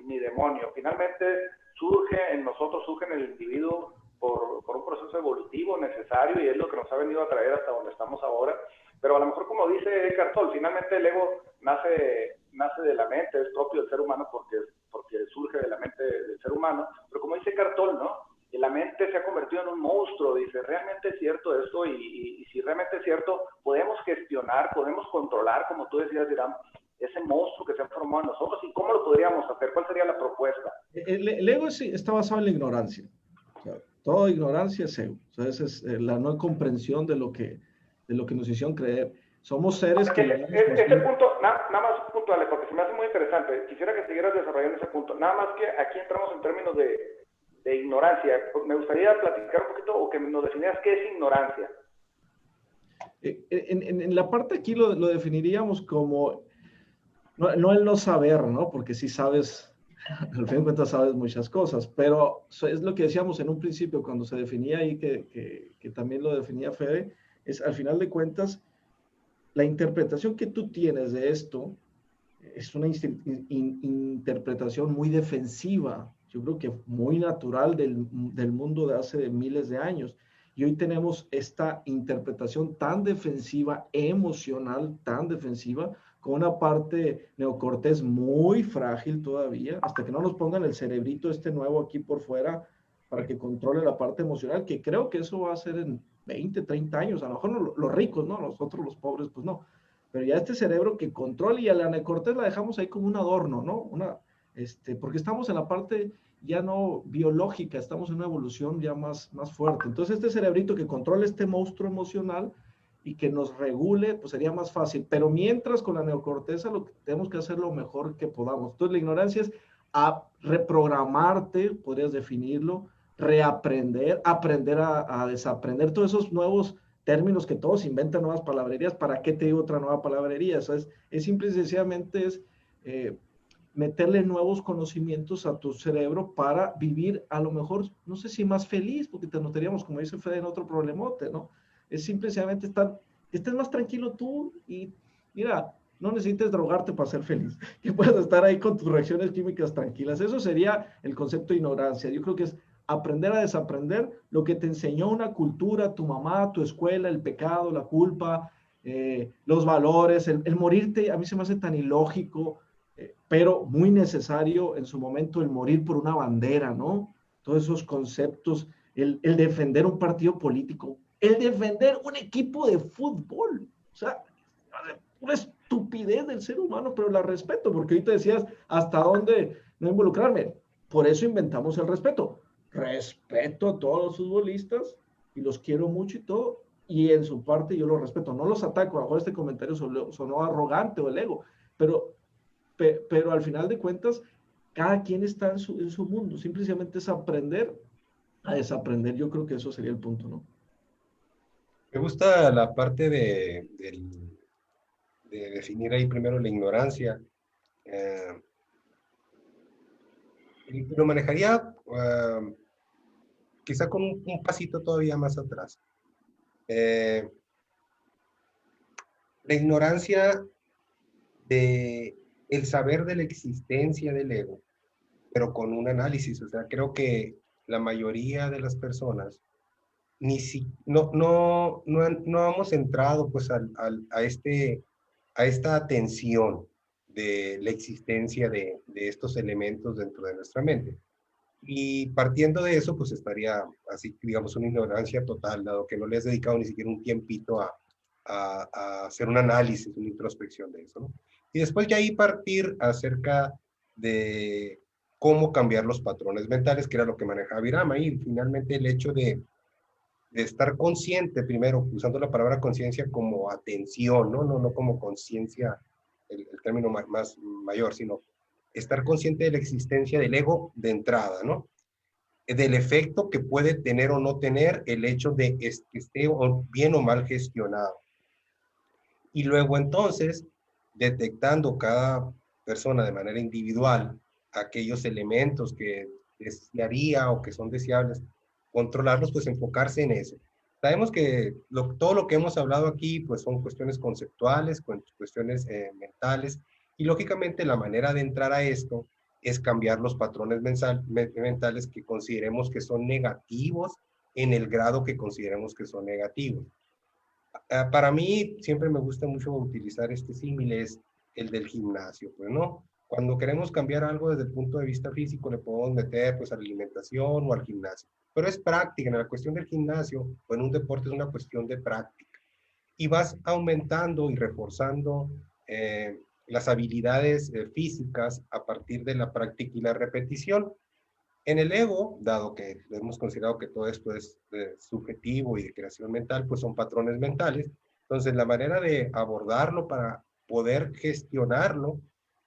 ni demonio, finalmente surge en nosotros, surge en el individuo por un proceso evolutivo necesario, y es lo que nos ha venido a traer hasta donde estamos ahora. Pero a lo mejor, como dice Eckhart Tolle, finalmente el ego nace de la mente, es propio del ser humano porque surge de la mente del ser humano. Pero como dice Eckhart Tolle, ¿no? la mente se ha convertido en un monstruo. Dice, ¿realmente es cierto esto? Y si realmente es cierto, podemos gestionar, podemos controlar, como tú decías, Irán, ese monstruo que se ha formado en nosotros. ¿Y cómo lo podríamos hacer? ¿Cuál sería la propuesta? El ego está basado en la ignorancia. O sea, toda ignorancia es ego. O sea, esa es la no comprensión de lo que nos hicieron creer. Somos seres que... Ese punto, nada más puntual, porque se me hace muy interesante. Quisiera que siguieras desarrollando ese punto. Nada más que aquí entramos en términos de ignorancia. Me gustaría platicar un poquito o que nos definieras qué es ignorancia. En la parte aquí lo definiríamos como, no el no saber, ¿no? Porque sí sabes, al fin de cuentas sabes muchas cosas, pero es lo que decíamos en un principio cuando se definía ahí, que también lo definía Fede, es al final de cuentas, la interpretación que tú tienes de esto es una interpretación muy defensiva, yo creo que muy natural del mundo de hace miles de años. Y hoy tenemos esta interpretación tan defensiva, emocional, tan defensiva, con una parte neocortés muy frágil todavía, hasta que no nos pongan el cerebrito este nuevo aquí por fuera para que controle la parte emocional, que creo que eso va a ser en 20, 30 años, a lo mejor los ricos, ¿no? Nosotros los pobres, pues no. Pero ya este cerebro que controla, y a la neocortés la dejamos ahí como un adorno, ¿no? Porque estamos en la parte ya no biológica, estamos en una evolución ya más fuerte. Entonces este cerebrito que controla este monstruo emocional y que nos regule, pues sería más fácil. Pero mientras con la neocorteza lo que tenemos que hacer lo mejor que podamos. Entonces la ignorancia es a reprogramarte, podrías definirlo, reaprender, aprender a desaprender todos esos nuevos términos que todos inventan, nuevas palabrerías. ¿Para qué te digo otra nueva palabrería? Eso es simple y sencillamente meterle nuevos conocimientos a tu cerebro para vivir a lo mejor, no sé si más feliz, porque te notaríamos, como dice Fede, en otro problemote, ¿no? Es simplemente que estés más tranquilo tú y mira, no necesites drogarte para ser feliz, que puedas estar ahí con tus reacciones químicas tranquilas. Eso sería el concepto de ignorancia. Yo creo que es aprender a desaprender lo que te enseñó una cultura, tu mamá, tu escuela, el pecado, la culpa, los valores, el morirte. A mí se me hace tan ilógico, pero muy necesario en su momento el morir por una bandera, ¿no? Todos esos conceptos, el defender un partido político, el defender un equipo de fútbol. O sea, una estupidez del ser humano, pero la respeto, porque ahorita decías hasta dónde no involucrarme. Por eso inventamos el respeto. Respeto a todos los futbolistas y los quiero mucho y todo, y en su parte yo los respeto, no los ataco. A lo mejor este comentario sonó arrogante o el ego, pero al final de cuentas, cada quien está en su mundo. Simplemente es aprender a desaprender. Yo creo que eso sería el punto, ¿no? Me gusta la parte de definir ahí primero la ignorancia. Y lo manejaría quizá con un pasito todavía más atrás. La ignorancia de el saber de la existencia del ego, pero con un análisis. O sea, creo que la mayoría de las personas no hemos entrado pues a esta atención de la existencia de estos elementos dentro de nuestra mente. Y partiendo de eso, pues estaría así, digamos, una ignorancia total, dado que no le has dedicado ni siquiera un tiempito a hacer un análisis, una introspección de eso, ¿no? Y después ya ahí partir acerca de cómo cambiar los patrones mentales, que era lo que manejaba Virama, y finalmente el hecho de estar consciente, primero, usando la palabra conciencia como atención, no como conciencia, el término más mayor, sino estar consciente de la existencia del ego de entrada, ¿no? Del efecto que puede tener o no tener el hecho de que esté bien o mal gestionado. Y luego entonces, detectando cada persona de manera individual aquellos elementos que desearía o que son deseables, controlarlos, pues enfocarse en eso. Sabemos que todo lo que hemos hablado aquí, pues son cuestiones conceptuales, cuestiones mentales, y lógicamente la manera de entrar a esto es cambiar los patrones mentales que consideremos que son negativos en el grado que consideremos que son negativos. Para mí siempre me gusta mucho utilizar este símil, es el del gimnasio, pues, ¿no? Cuando queremos cambiar algo desde el punto de vista físico, le podemos meter pues a la alimentación o al gimnasio. Pero es práctica, en la cuestión del gimnasio o en un deporte es una cuestión de práctica. Y vas aumentando y reforzando las habilidades físicas a partir de la práctica y la repetición. En el ego, dado que hemos considerado que todo esto es subjetivo y de creación mental, pues son patrones mentales. Entonces, la manera de abordarlo para poder gestionarlo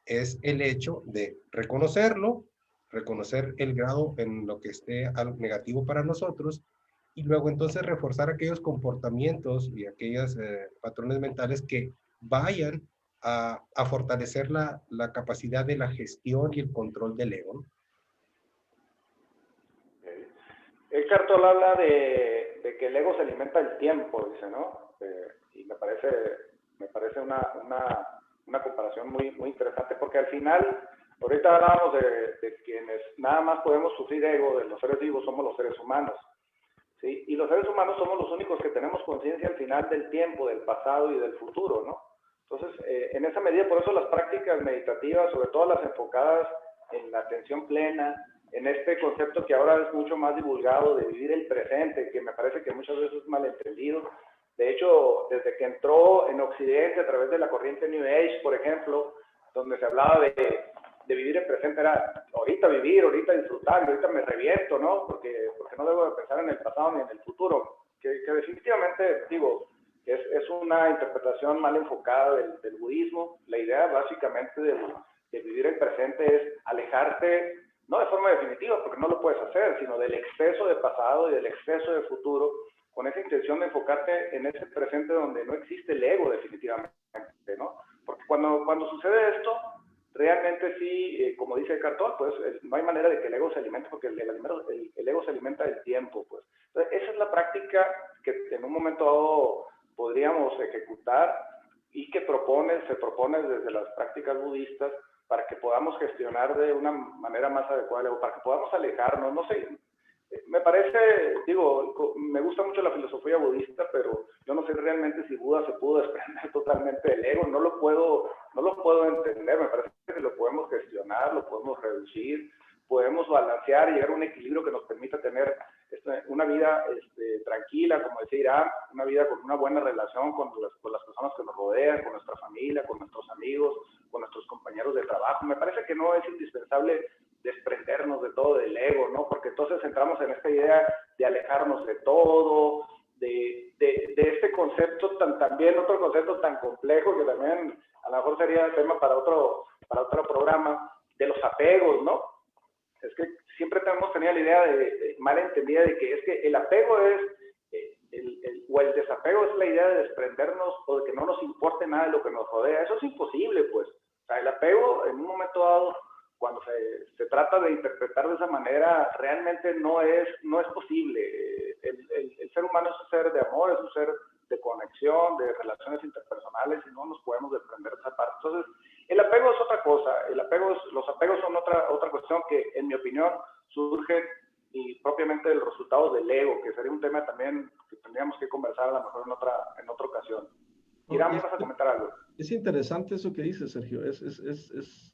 es el hecho de reconocerlo, reconocer el grado en lo que esté negativo para nosotros y luego entonces reforzar aquellos comportamientos y aquellos patrones mentales que vayan a fortalecer la capacidad de la gestión y el control del ego, ¿no? Eckhart Tolle habla de que el ego se alimenta del tiempo, dice, ¿no? Y me parece una comparación muy, muy interesante, porque al final, ahorita hablábamos de quienes nada más podemos sufrir ego de los seres vivos, somos los seres humanos, ¿sí? Y los seres humanos somos los únicos que tenemos conciencia al final del tiempo, del pasado y del futuro, ¿no? Entonces, en esa medida, por eso las prácticas meditativas, sobre todo las enfocadas en la atención plena, en este concepto que ahora es mucho más divulgado de vivir el presente, que me parece que muchas veces es malentendido. De hecho, desde que entró en Occidente a través de la corriente New Age, por ejemplo, donde se hablaba de vivir el presente, era ahorita vivir, ahorita disfrutar, ahorita me reviento, ¿no? Porque no debo de pensar en el pasado ni en el futuro, que definitivamente, digo, es una interpretación mal enfocada del budismo. La idea básicamente de vivir el presente es alejarte, no de forma definitiva, porque no lo puedes hacer, sino del exceso de pasado y del exceso de futuro, con esa intención de enfocarte en ese presente donde no existe el ego definitivamente, ¿no? Porque cuando sucede esto, realmente sí, como dice Eckhart Tolle, pues no hay manera de que el ego se alimente, porque el ego se alimenta del tiempo, pues. Entonces, esa es la práctica que en un momento dado podríamos ejecutar y que se propone desde las prácticas budistas para que podamos gestionar de una manera más adecuada, para que podamos alejarnos, no sé, me parece, digo, me gusta mucho la filosofía budista, pero yo no sé realmente si Buda se pudo desprender totalmente del ego, no lo puedo entender, me parece que lo podemos gestionar, lo podemos reducir, podemos balancear y llegar a un equilibrio que nos permita tener una vida tranquila, como decía Irán, una vida con una buena relación con las personas que nos rodean, con nuestra familia, con nuestros amigos, con nuestros compañeros de trabajo. Me parece que no es indispensable desprendernos de todo del ego, ¿no? Porque entonces entramos en esta idea de alejarnos de todo, de este concepto también otro concepto tan complejo que también a lo mejor sería tema para otro programa, de los apegos, ¿no? Es que siempre hemos tenido la idea mal entendida de que es que el apego es, o el desapego es la idea de desprendernos o de que no nos importe nada de lo que nos rodea. Eso es imposible, pues. O sea, el apego en un momento dado, cuando se trata de interpretar de esa manera, realmente no es posible. El ser humano es un ser de amor, es un ser de conexión, de relaciones interpersonales, y no nos podemos desprender de esa parte. Entonces, el apego es otra cosa. Los apegos son otra cuestión que, en mi opinión, surgen y propiamente de los resultados del ego, que sería un tema también que tendríamos que conversar a lo mejor en otra ocasión. Irán, ¿vas a comentar algo? Es interesante eso que dices, Sergio. Es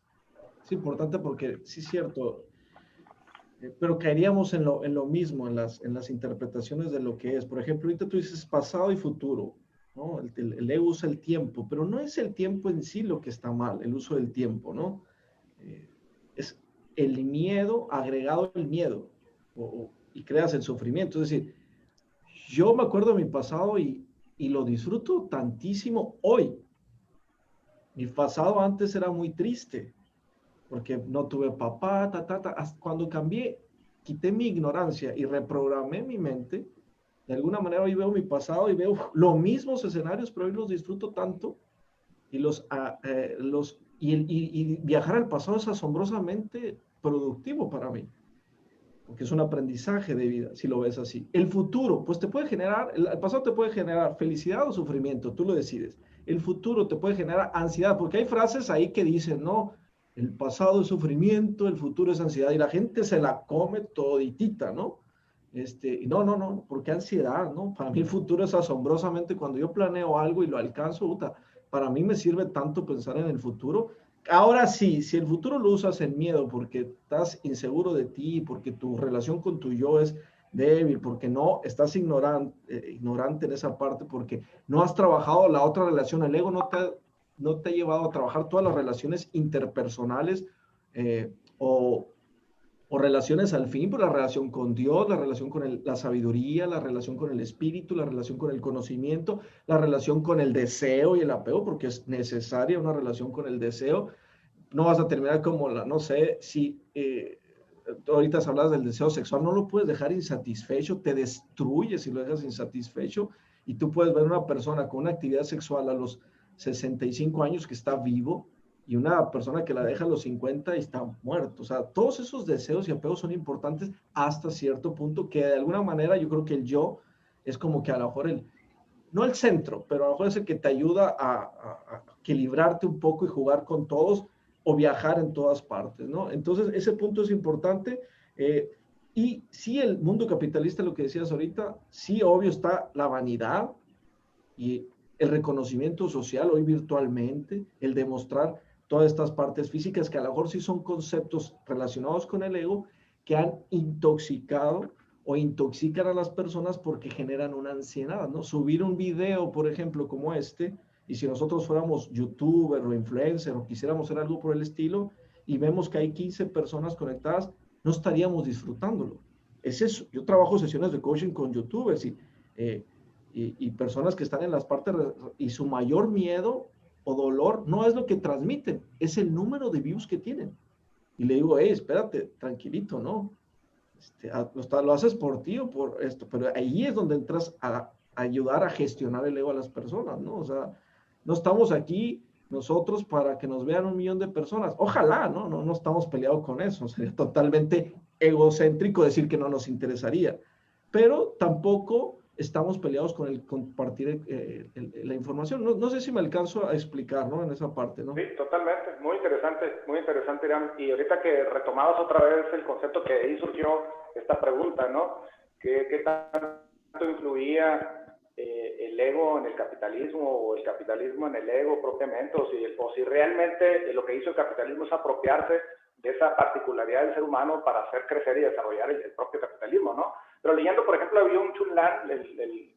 importante porque sí es cierto, pero caeríamos en lo mismo, en las interpretaciones de lo que es. Por ejemplo, ahorita tú dices pasado y futuro, ¿no? El ego usa el tiempo, pero no es el tiempo en sí lo que está mal, el uso del tiempo, ¿no? Es el miedo agregado al miedo y creas el sufrimiento. Es decir, yo me acuerdo de mi pasado y lo disfruto tantísimo hoy. Mi pasado antes era muy triste porque no tuve papá, hasta cuando cambié, quité mi ignorancia y reprogramé mi mente. De alguna manera hoy veo mi pasado y veo los mismos escenarios, pero hoy los disfruto tanto y viajar al pasado es asombrosamente productivo para mí, porque es un aprendizaje de vida, si lo ves así. El futuro, pues el pasado te puede generar felicidad o sufrimiento, tú lo decides. El futuro te puede generar ansiedad, porque hay frases ahí que dicen, no, el pasado es sufrimiento, el futuro es ansiedad, y la gente se la come toditita, ¿no? No, ¿por qué ansiedad, no? Para mí el futuro es asombrosamente, cuando yo planeo algo y lo alcanzo, para mí me sirve tanto pensar en el futuro Ahora sí, si el futuro lo usas en miedo porque estás inseguro de ti, porque tu relación con tu yo es débil, porque no estás ignorante en esa parte, porque no has trabajado la otra relación, el ego no te ha llevado a trabajar todas las relaciones interpersonales eh, o, o relaciones al fin, por la relación con Dios, la relación con la sabiduría, la relación con el espíritu, la relación con el conocimiento, la relación con el deseo y el apego, porque es necesaria una relación con el deseo. No vas a terminar como no sé, si ahorita hablas del deseo sexual, no lo puedes dejar insatisfecho, te destruye si lo dejas insatisfecho, y tú puedes ver una persona con una actividad sexual a los 65 años que está vivo, y una persona que la deja a los 50 y está muerto. O sea, todos esos deseos y apegos son importantes hasta cierto punto, que de alguna manera yo creo que el yo es como que a lo mejor no el centro, pero a lo mejor es el que te ayuda a equilibrarte un poco y jugar con todos o viajar en todas partes, ¿no? Entonces, ese punto es importante. Y sí, el mundo capitalista, lo que decías ahorita, sí, obvio está la vanidad y el reconocimiento social hoy virtualmente, el demostrar todas estas partes físicas que a lo mejor sí son conceptos relacionados con el ego que han intoxicado o intoxican a las personas porque generan una ansiedad, ¿no? Subir un video, por ejemplo, como este, y si nosotros fuéramos youtuber o influencer o quisiéramos hacer algo por el estilo y vemos que hay 15 personas conectadas, no estaríamos disfrutándolo. Es eso. Yo trabajo sesiones de coaching con youtubers y personas que están en las partes y su mayor miedo o dolor no es lo que transmiten, es el número de views que tienen. Y le digo, hey, espérate, tranquilito, ¿no? Lo haces por ti o por esto, pero ahí es donde entras a ayudar a gestionar el ego a las personas, ¿no? O sea, no estamos aquí nosotros para que nos vean 1 millón de personas. Ojalá, ¿no? No estamos peleados con eso. Sería totalmente egocéntrico decir que no nos interesaría. Pero tampoco estamos peleados con el compartir la información. No sé si me alcanzo a explicar, ¿no? En esa parte, ¿no? Sí, totalmente. Muy interesante, Irán. Y ahorita que retomabas otra vez el concepto, que ahí surgió esta pregunta, ¿no? ¿Qué tanto influía el ego en el capitalismo o el capitalismo en el ego propiamente? O si realmente lo que hizo el capitalismo es apropiarse de esa particularidad del ser humano para hacer crecer y desarrollar el propio capitalismo, ¿no? Pero leyendo, por ejemplo, a Byung-Chul Han,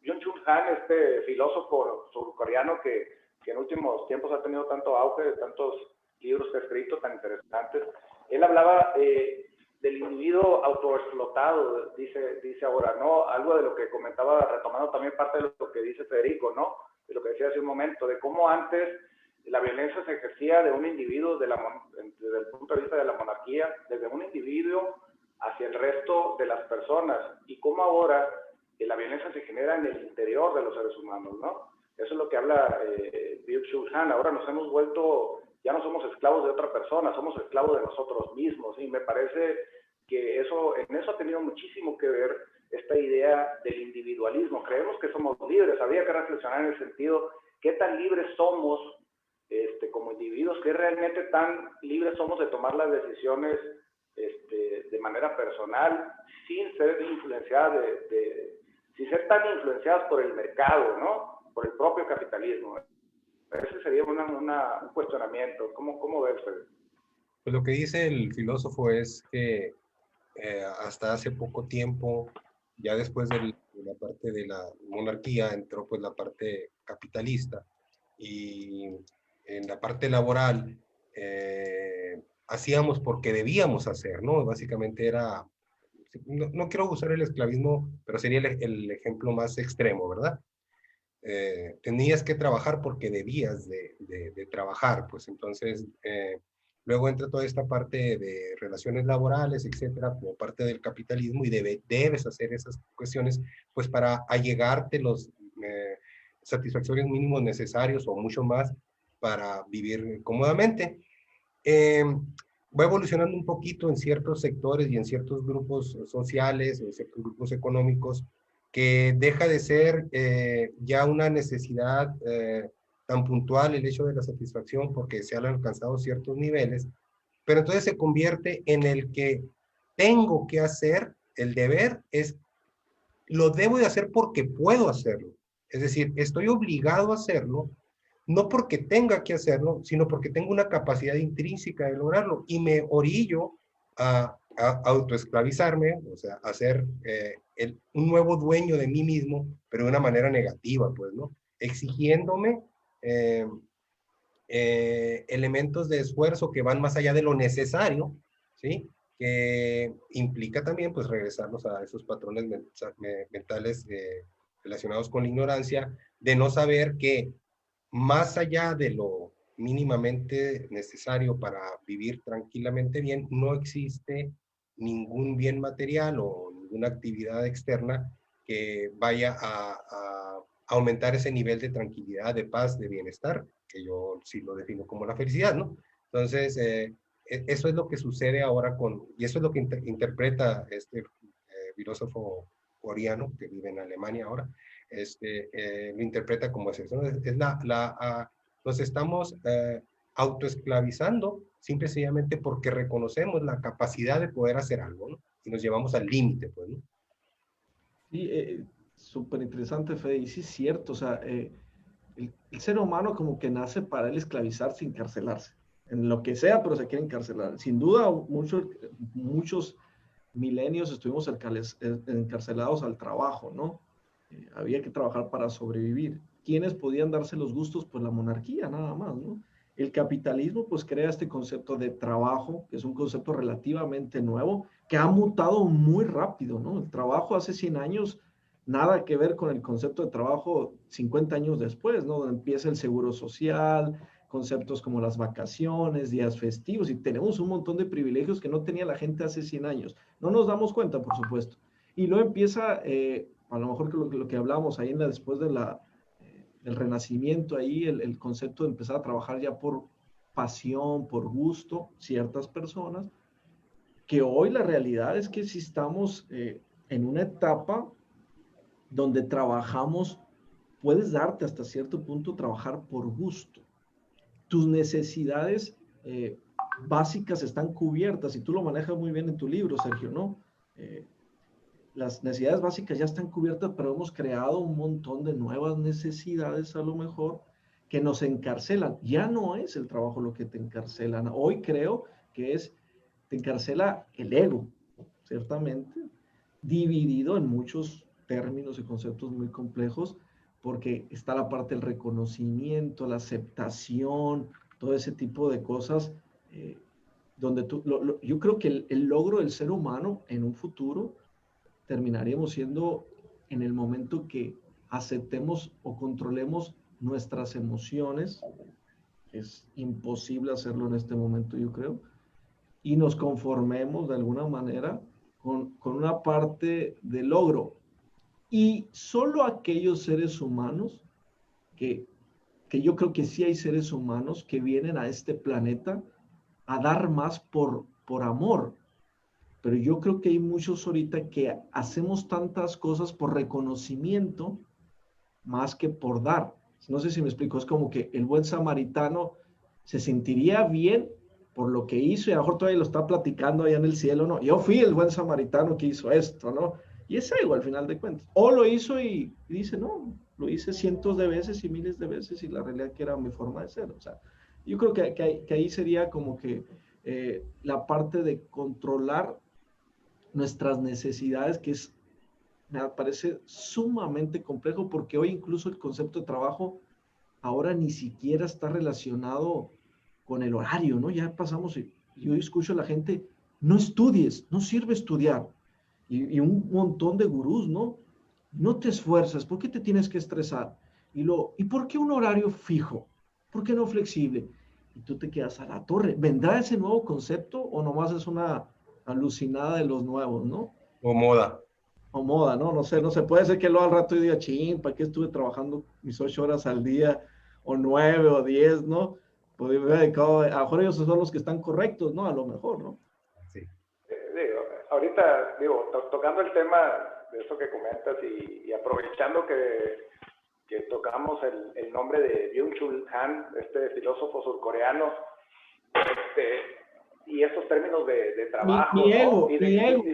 Byung-Chul Han, este filósofo surcoreano que en últimos tiempos ha tenido tanto auge, de tantos libros que ha escrito tan interesantes, él hablaba del individuo autoexplotado, dice ahora, ¿no? Algo de lo que comentaba, retomando también parte de lo que dice Federico, ¿no? De lo que decía hace un momento, de cómo antes la violencia se ejercía de un individuo desde el punto de vista de la monarquía, desde un individuo hacia el resto de las personas, y cómo ahora la violencia se genera en el interior de los seres humanos, ¿no? Eso es lo que habla Byung-Chul Han. Ahora nos hemos vuelto, ya no somos esclavos de otra persona, somos esclavos de nosotros mismos, y me parece que en eso ha tenido muchísimo que ver esta idea del individualismo. Creemos que somos libres, habría que reflexionar en el sentido, ¿qué tan libres somos como individuos? ¿Qué realmente tan libres somos de tomar las decisiones de manera personal, sin ser influenciadas sin ser tan influenciadas por el mercado, ¿no? Por el propio capitalismo? Ese sería un cuestionamiento. ¿Cómo ves? Pues lo que dice el filósofo es que hasta hace poco tiempo, ya después de la parte de la monarquía, entró pues la parte capitalista, y en la parte laboral hacíamos porque debíamos hacer, ¿no? Básicamente era, no quiero usar el esclavismo, pero sería el ejemplo más extremo, ¿verdad? Tenías que trabajar porque debías de trabajar, pues entonces luego entra toda esta parte de relaciones laborales, etcétera, como parte del capitalismo, y debes hacer esas cuestiones pues para allegarte los satisfactorios mínimos necesarios o mucho más para vivir cómodamente. Va evolucionando un poquito en ciertos sectores y en ciertos grupos sociales, en ciertos grupos económicos, que deja de ser ya una necesidad tan puntual el hecho de la satisfacción porque se han alcanzado ciertos niveles, pero entonces se convierte en el que tengo que hacer, el deber es, lo debo de hacer porque puedo hacerlo. Es decir, estoy obligado a hacerlo no porque tenga que hacerlo, sino porque tengo una capacidad intrínseca de lograrlo y me orillo a autoesclavizarme, o sea, a ser un nuevo dueño de mí mismo, pero de una manera negativa, pues, ¿no? Exigiéndome eh, elementos de esfuerzo que van más allá de lo necesario, ¿sí? Que implica también, pues, regresarnos a esos patrones mentales relacionados con la ignorancia, de no saber que más allá de lo mínimamente necesario para vivir tranquilamente bien, no existe ningún bien material o ninguna actividad externa que vaya a aumentar ese nivel de tranquilidad, de paz, de bienestar, que yo sí lo defino como la felicidad, ¿no? Entonces, eso es lo que sucede ahora y eso es lo que interpreta este filósofo coreano que vive en Alemania ahora, lo interpreta como eso, ¿no? Nos estamos autoesclavizando simple y sencillamente porque reconocemos la capacidad de poder hacer algo, ¿no? Y nos llevamos al límite, pues, ¿no? Sí, súper interesante, Fede, y sí es cierto, o sea, el ser humano como que nace para él esclavizarse y encarcelarse, en lo que sea, pero se quiere encarcelar. Sin duda, muchos milenios estuvimos encarcelados al trabajo, ¿no? Había que trabajar para sobrevivir. ¿Quiénes podían darse los gustos? Pues la monarquía, nada más, ¿no? El capitalismo pues crea este concepto de trabajo, que es un concepto relativamente nuevo, que ha mutado muy rápido, ¿no? El trabajo hace 100 años, nada que ver con el concepto de trabajo 50 años después, ¿no? Donde empieza el seguro social, conceptos como las vacaciones, días festivos, y tenemos un montón de privilegios que no tenía la gente hace 100 años. No nos damos cuenta, por supuesto. Y luego empieza, a lo mejor lo que hablábamos ahí después del Renacimiento, ahí el concepto de empezar a trabajar ya por pasión, por gusto, ciertas personas, que hoy la realidad es que si estamos en una etapa donde trabajamos, puedes darte hasta cierto punto trabajar por gusto. Tus necesidades básicas están cubiertas y tú lo manejas muy bien en tu libro, Sergio, ¿no? Las necesidades básicas ya están cubiertas, pero hemos creado un montón de nuevas necesidades a lo mejor que nos encarcelan. Ya no es el trabajo lo que te encarcelan. Hoy creo que te encarcela el ego, ciertamente, dividido en muchos términos y conceptos muy complejos, porque está la parte del reconocimiento, la aceptación, todo ese tipo de cosas, donde yo creo que el logro del ser humano en un futuro terminaríamos siendo en el momento que aceptemos o controlemos nuestras emociones. Es imposible hacerlo en este momento, yo creo, y nos conformemos de alguna manera con una parte de logro. Y solo aquellos seres humanos que, que yo creo que sí hay seres humanos que vienen a este planeta a dar más por amor, pero yo creo que hay muchos ahorita que hacemos tantas cosas por reconocimiento más que por dar. No sé si me explico, es como que el buen samaritano se sentiría bien por lo que hizo y a lo mejor todavía lo está platicando allá en el cielo, ¿no? Yo fui el buen samaritano que hizo esto, ¿no? Y es algo al final de cuentas. O lo hizo y dice, no, lo hice cientos de veces y miles de veces y la realidad que era mi forma de ser. O sea, yo creo que ahí sería como que la parte de controlar nuestras necesidades, que me parece sumamente complejo porque hoy incluso el concepto de trabajo ahora ni siquiera está relacionado con el horario, ¿no? Ya pasamos, y yo escucho a la gente, no estudies, no sirve estudiar. Y un montón de gurús, ¿no? No te esfuerzas, ¿por qué te tienes que estresar? ¿Y por qué un horario fijo? ¿Por qué no flexible? Y tú te quedas a la torre. ¿Vendrá ese nuevo concepto o nomás es una alucinada de los nuevos, ¿no? O moda. O moda, ¿no? No sé, puede ser que lo al rato y diga, ching, ¿para qué estuve trabajando mis 8 horas al día? O 9 o 10, ¿no? Pues me he dedicado, a lo mejor ellos son los que están correctos, ¿no? A lo mejor, ¿no? Sí. Ahorita, tocando el tema de eso que comentas y aprovechando que tocamos el nombre de Byung-Chul Han, este filósofo surcoreano, y esos términos de trabajo, mi ego, ¿no? Y mi ego,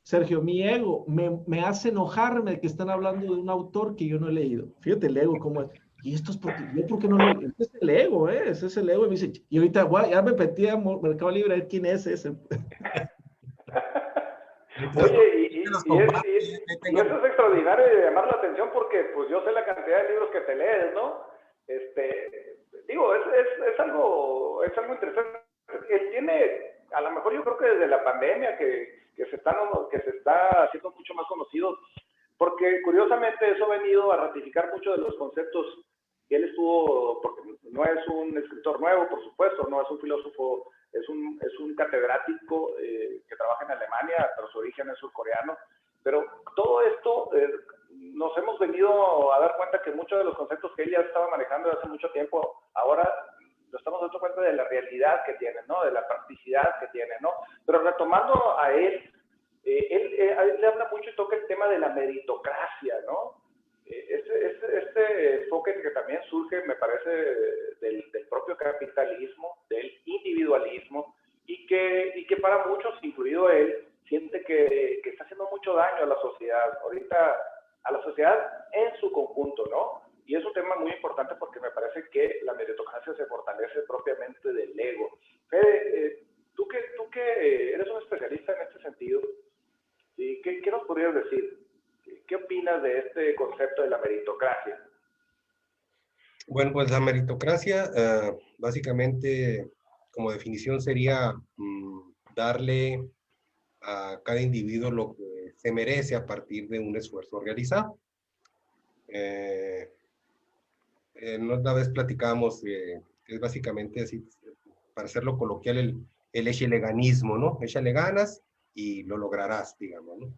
Sergio, mi ego me hace enojarme que están hablando de un autor que yo no he leído. Fíjate el ego cómo es. y esto es porque, yo porque no lo, ese es el ego, ese es el ego, y me dice, y ahorita, guau, ya me metí a Mercado Libre a ver quién es ese. Oye, Te los y comparto, ahí tengo. eso es extraordinario de llamar la atención porque pues yo sé la cantidad de libros que te lees, ¿no? Digo, es algo interesante. Él tiene, a lo mejor yo creo que desde la pandemia que se está haciendo mucho más conocido, porque curiosamente eso ha venido a ratificar muchos de los conceptos que él estuvo, porque no es un escritor nuevo, por supuesto, no es un filósofo, es un catedrático que trabaja en Alemania, pero su origen es surcoreano. Pero todo esto nos hemos venido a dar cuenta que muchos de los conceptos que él ya estaba manejando desde hace mucho tiempo, ahora nos estamos dando cuenta de la realidad que tiene, ¿no? De la practicidad que tiene, ¿no? Pero retomando a él, él le habla mucho y toca el tema de la meritocracia, ¿no? Este enfoque que también surge, me parece, del propio capitalismo, del individualismo, y que para muchos, incluido él, siente que está haciendo mucho daño a la sociedad, ahorita a la sociedad en su conjunto, ¿no? Y es un tema muy importante porque me parece que la meritocracia se fortalece propiamente del ego. Fede, tú que eres un especialista en este sentido, ¿sí? ¿Qué nos podrías decir? ¿Qué opinas de este concepto de la meritocracia? Bueno, pues la meritocracia, básicamente, como definición sería darle a cada individuo lo que se merece a partir de un esfuerzo realizado. Una vez platicábamos que es básicamente así, para hacerlo coloquial, el écheleganismo, ¿no? Échale ganas y lo lograrás, digamos, ¿no?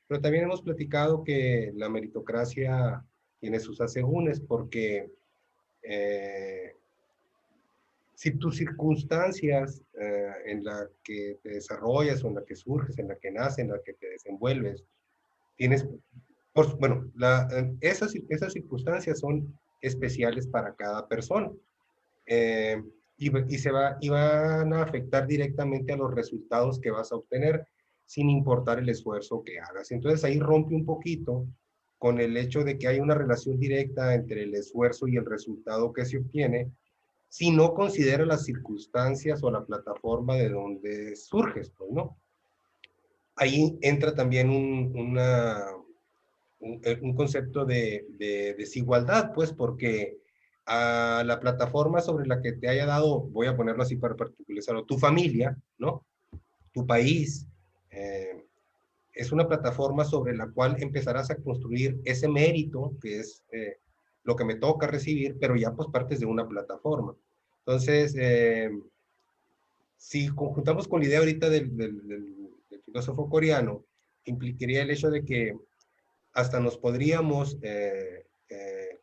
Pero también hemos platicado que la meritocracia tiene sus asegúnes porque si tus circunstancias en la que te desarrollas o en la que surges, en la que naces, en la que te desenvuelves, tienes, bueno, esas circunstancias son especiales para cada persona eh, y van a afectar directamente a los resultados que vas a obtener sin importar el esfuerzo que hagas. Entonces ahí rompe un poquito con el hecho de que hay una relación directa entre el esfuerzo y el resultado que se obtiene, si no considera las circunstancias o la plataforma de donde surges, pues, ¿no? Ahí entra también un concepto de desigualdad, pues, porque a la plataforma sobre la que te haya dado, voy a ponerlo así para particularizarlo, tu familia, ¿no? Tu país, es una plataforma sobre la cual empezarás a construir ese mérito, que es lo que me toca recibir, pero ya pues partes de una plataforma. Entonces, si conjuntamos con la idea ahorita del filósofo coreano, implicaría el hecho de que hasta nos podríamos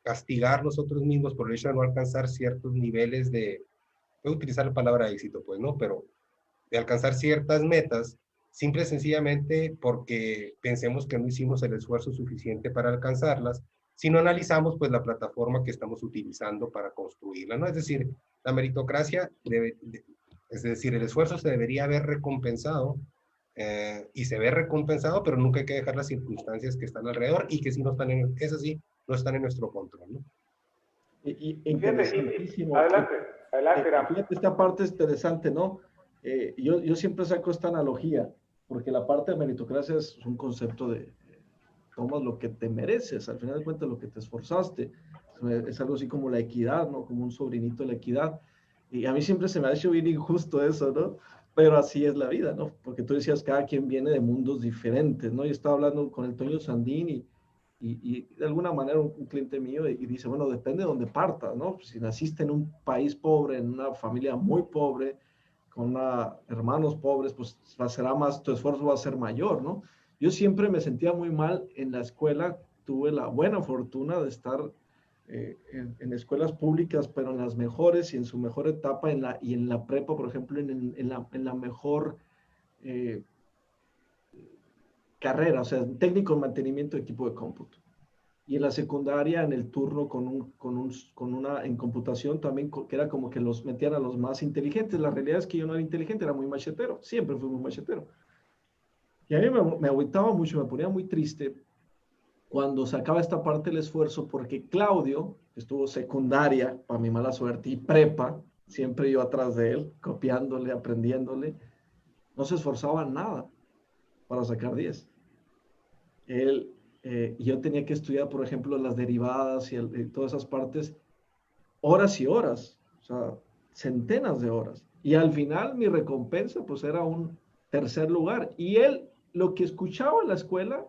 castigar nosotros mismos por el hecho de no alcanzar ciertos niveles voy a utilizar la palabra éxito, pues, ¿no? Pero de alcanzar ciertas metas, simple y sencillamente porque pensemos que no hicimos el esfuerzo suficiente para alcanzarlas, si no analizamos, pues, la plataforma que estamos utilizando para construirla, ¿no? Es decir, la meritocracia es decir, el esfuerzo se debería haber recompensado y se ve recompensado, pero nunca hay que dejar las circunstancias que están alrededor y que si no están es así, no están en nuestro control, ¿no? Interesantísimo. Adelante, Ram. Fíjate, esta parte es interesante, ¿no? Yo siempre saco esta analogía, porque la parte de meritocracia es un concepto de tomas lo que te mereces, al final de cuentas lo que te esforzaste. Es algo así como la equidad, ¿no? Como un sobrinito de la equidad. Y a mí siempre se me ha hecho bien injusto eso, ¿no? Pero así es la vida, ¿no? Porque tú decías, cada quien viene de mundos diferentes, ¿no? Yo estaba hablando con el Toño Sandín y de alguna manera un cliente mío y dice, bueno, depende de dónde partas, ¿no? Si naciste en un país pobre, en una familia muy pobre, con hermanos pobres, pues será más, tu esfuerzo va a ser mayor, ¿no? Yo siempre me sentía muy mal en la escuela, tuve la buena fortuna de estar en escuelas públicas, pero en las mejores y en su mejor etapa, y en la prepa, por ejemplo, en la mejor eh, carrera, o sea, técnico en mantenimiento de equipo de cómputo. Y en la secundaria, en el turno en computación también, que era como que los metían a los más inteligentes. La realidad es que yo no era inteligente, era muy machetero, siempre fui muy machetero. Y a mí me agüitaba mucho, me ponía muy triste, cuando se acaba esta parte del esfuerzo, porque Claudio estuvo secundaria, para mi mala suerte, y prepa, siempre yo atrás de él, copiándole, aprendiéndole, no se esforzaba nada para sacar 10. Él, yo tenía que estudiar, por ejemplo, las derivadas y todas esas partes, horas y horas, o sea, centenas de horas. Y al final mi recompensa, pues era un tercer lugar. Y él, lo que escuchaba en la escuela,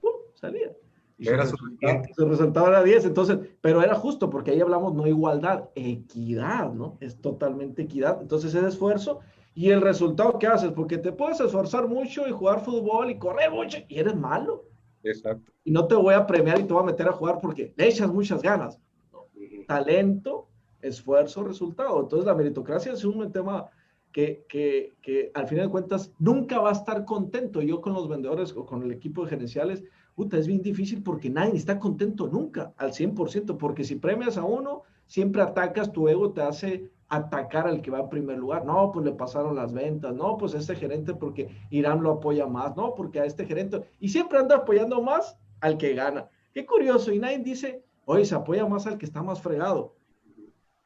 ¡pum!, salía. Y Era suficiente. su resultado era 10. Entonces, pero era justo, porque ahí hablamos no igualdad, equidad, ¿no? Es totalmente equidad. Entonces, ese esfuerzo y el resultado que haces, porque te puedes esforzar mucho y jugar fútbol y correr mucho y eres malo. Exacto. Y no te voy a premiar y te voy a meter a jugar porque le echas muchas ganas. ¿No? Talento, esfuerzo, resultado. Entonces, la meritocracia es un tema que al final de cuentas nunca va a estar contento. Yo con los vendedores o con el equipo de gerenciales, puta, es bien difícil porque nadie está contento nunca al 100%, porque si premias a uno, siempre atacas, tu ego te hace atacar al que va en primer lugar. No, pues le pasaron las ventas. No, pues este gerente porque Irán lo apoya más. No, porque a este gerente. Y siempre anda apoyando más al que gana. Qué curioso. Y nadie dice, oye, se apoya más al que está más fregado.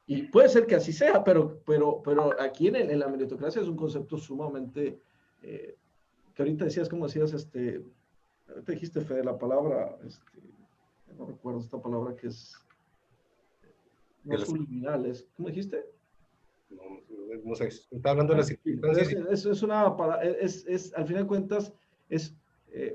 Y puede ser que así sea, pero aquí en la meritocracia es un concepto sumamente, que ahorita decías, como decías, te dijiste, Fede, la palabra, no recuerdo esta palabra que es, no subliminal, es, ¿cómo dijiste? No sé, está hablando de las circunstancias. Al final de cuentas, es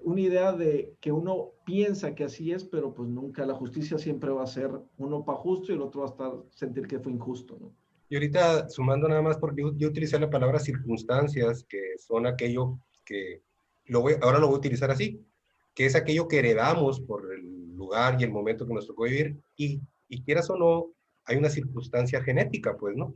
una idea de que uno piensa que así es, pero pues nunca, la justicia siempre va a ser uno para justo y el otro va a sentir que fue injusto, ¿no? Y ahorita sumando nada más, porque yo utilicé la palabra circunstancias, que son aquello que ahora lo voy a utilizar así, que es aquello que heredamos por el lugar y el momento que nos tocó vivir, y quieras o no, hay una circunstancia genética, pues, ¿no?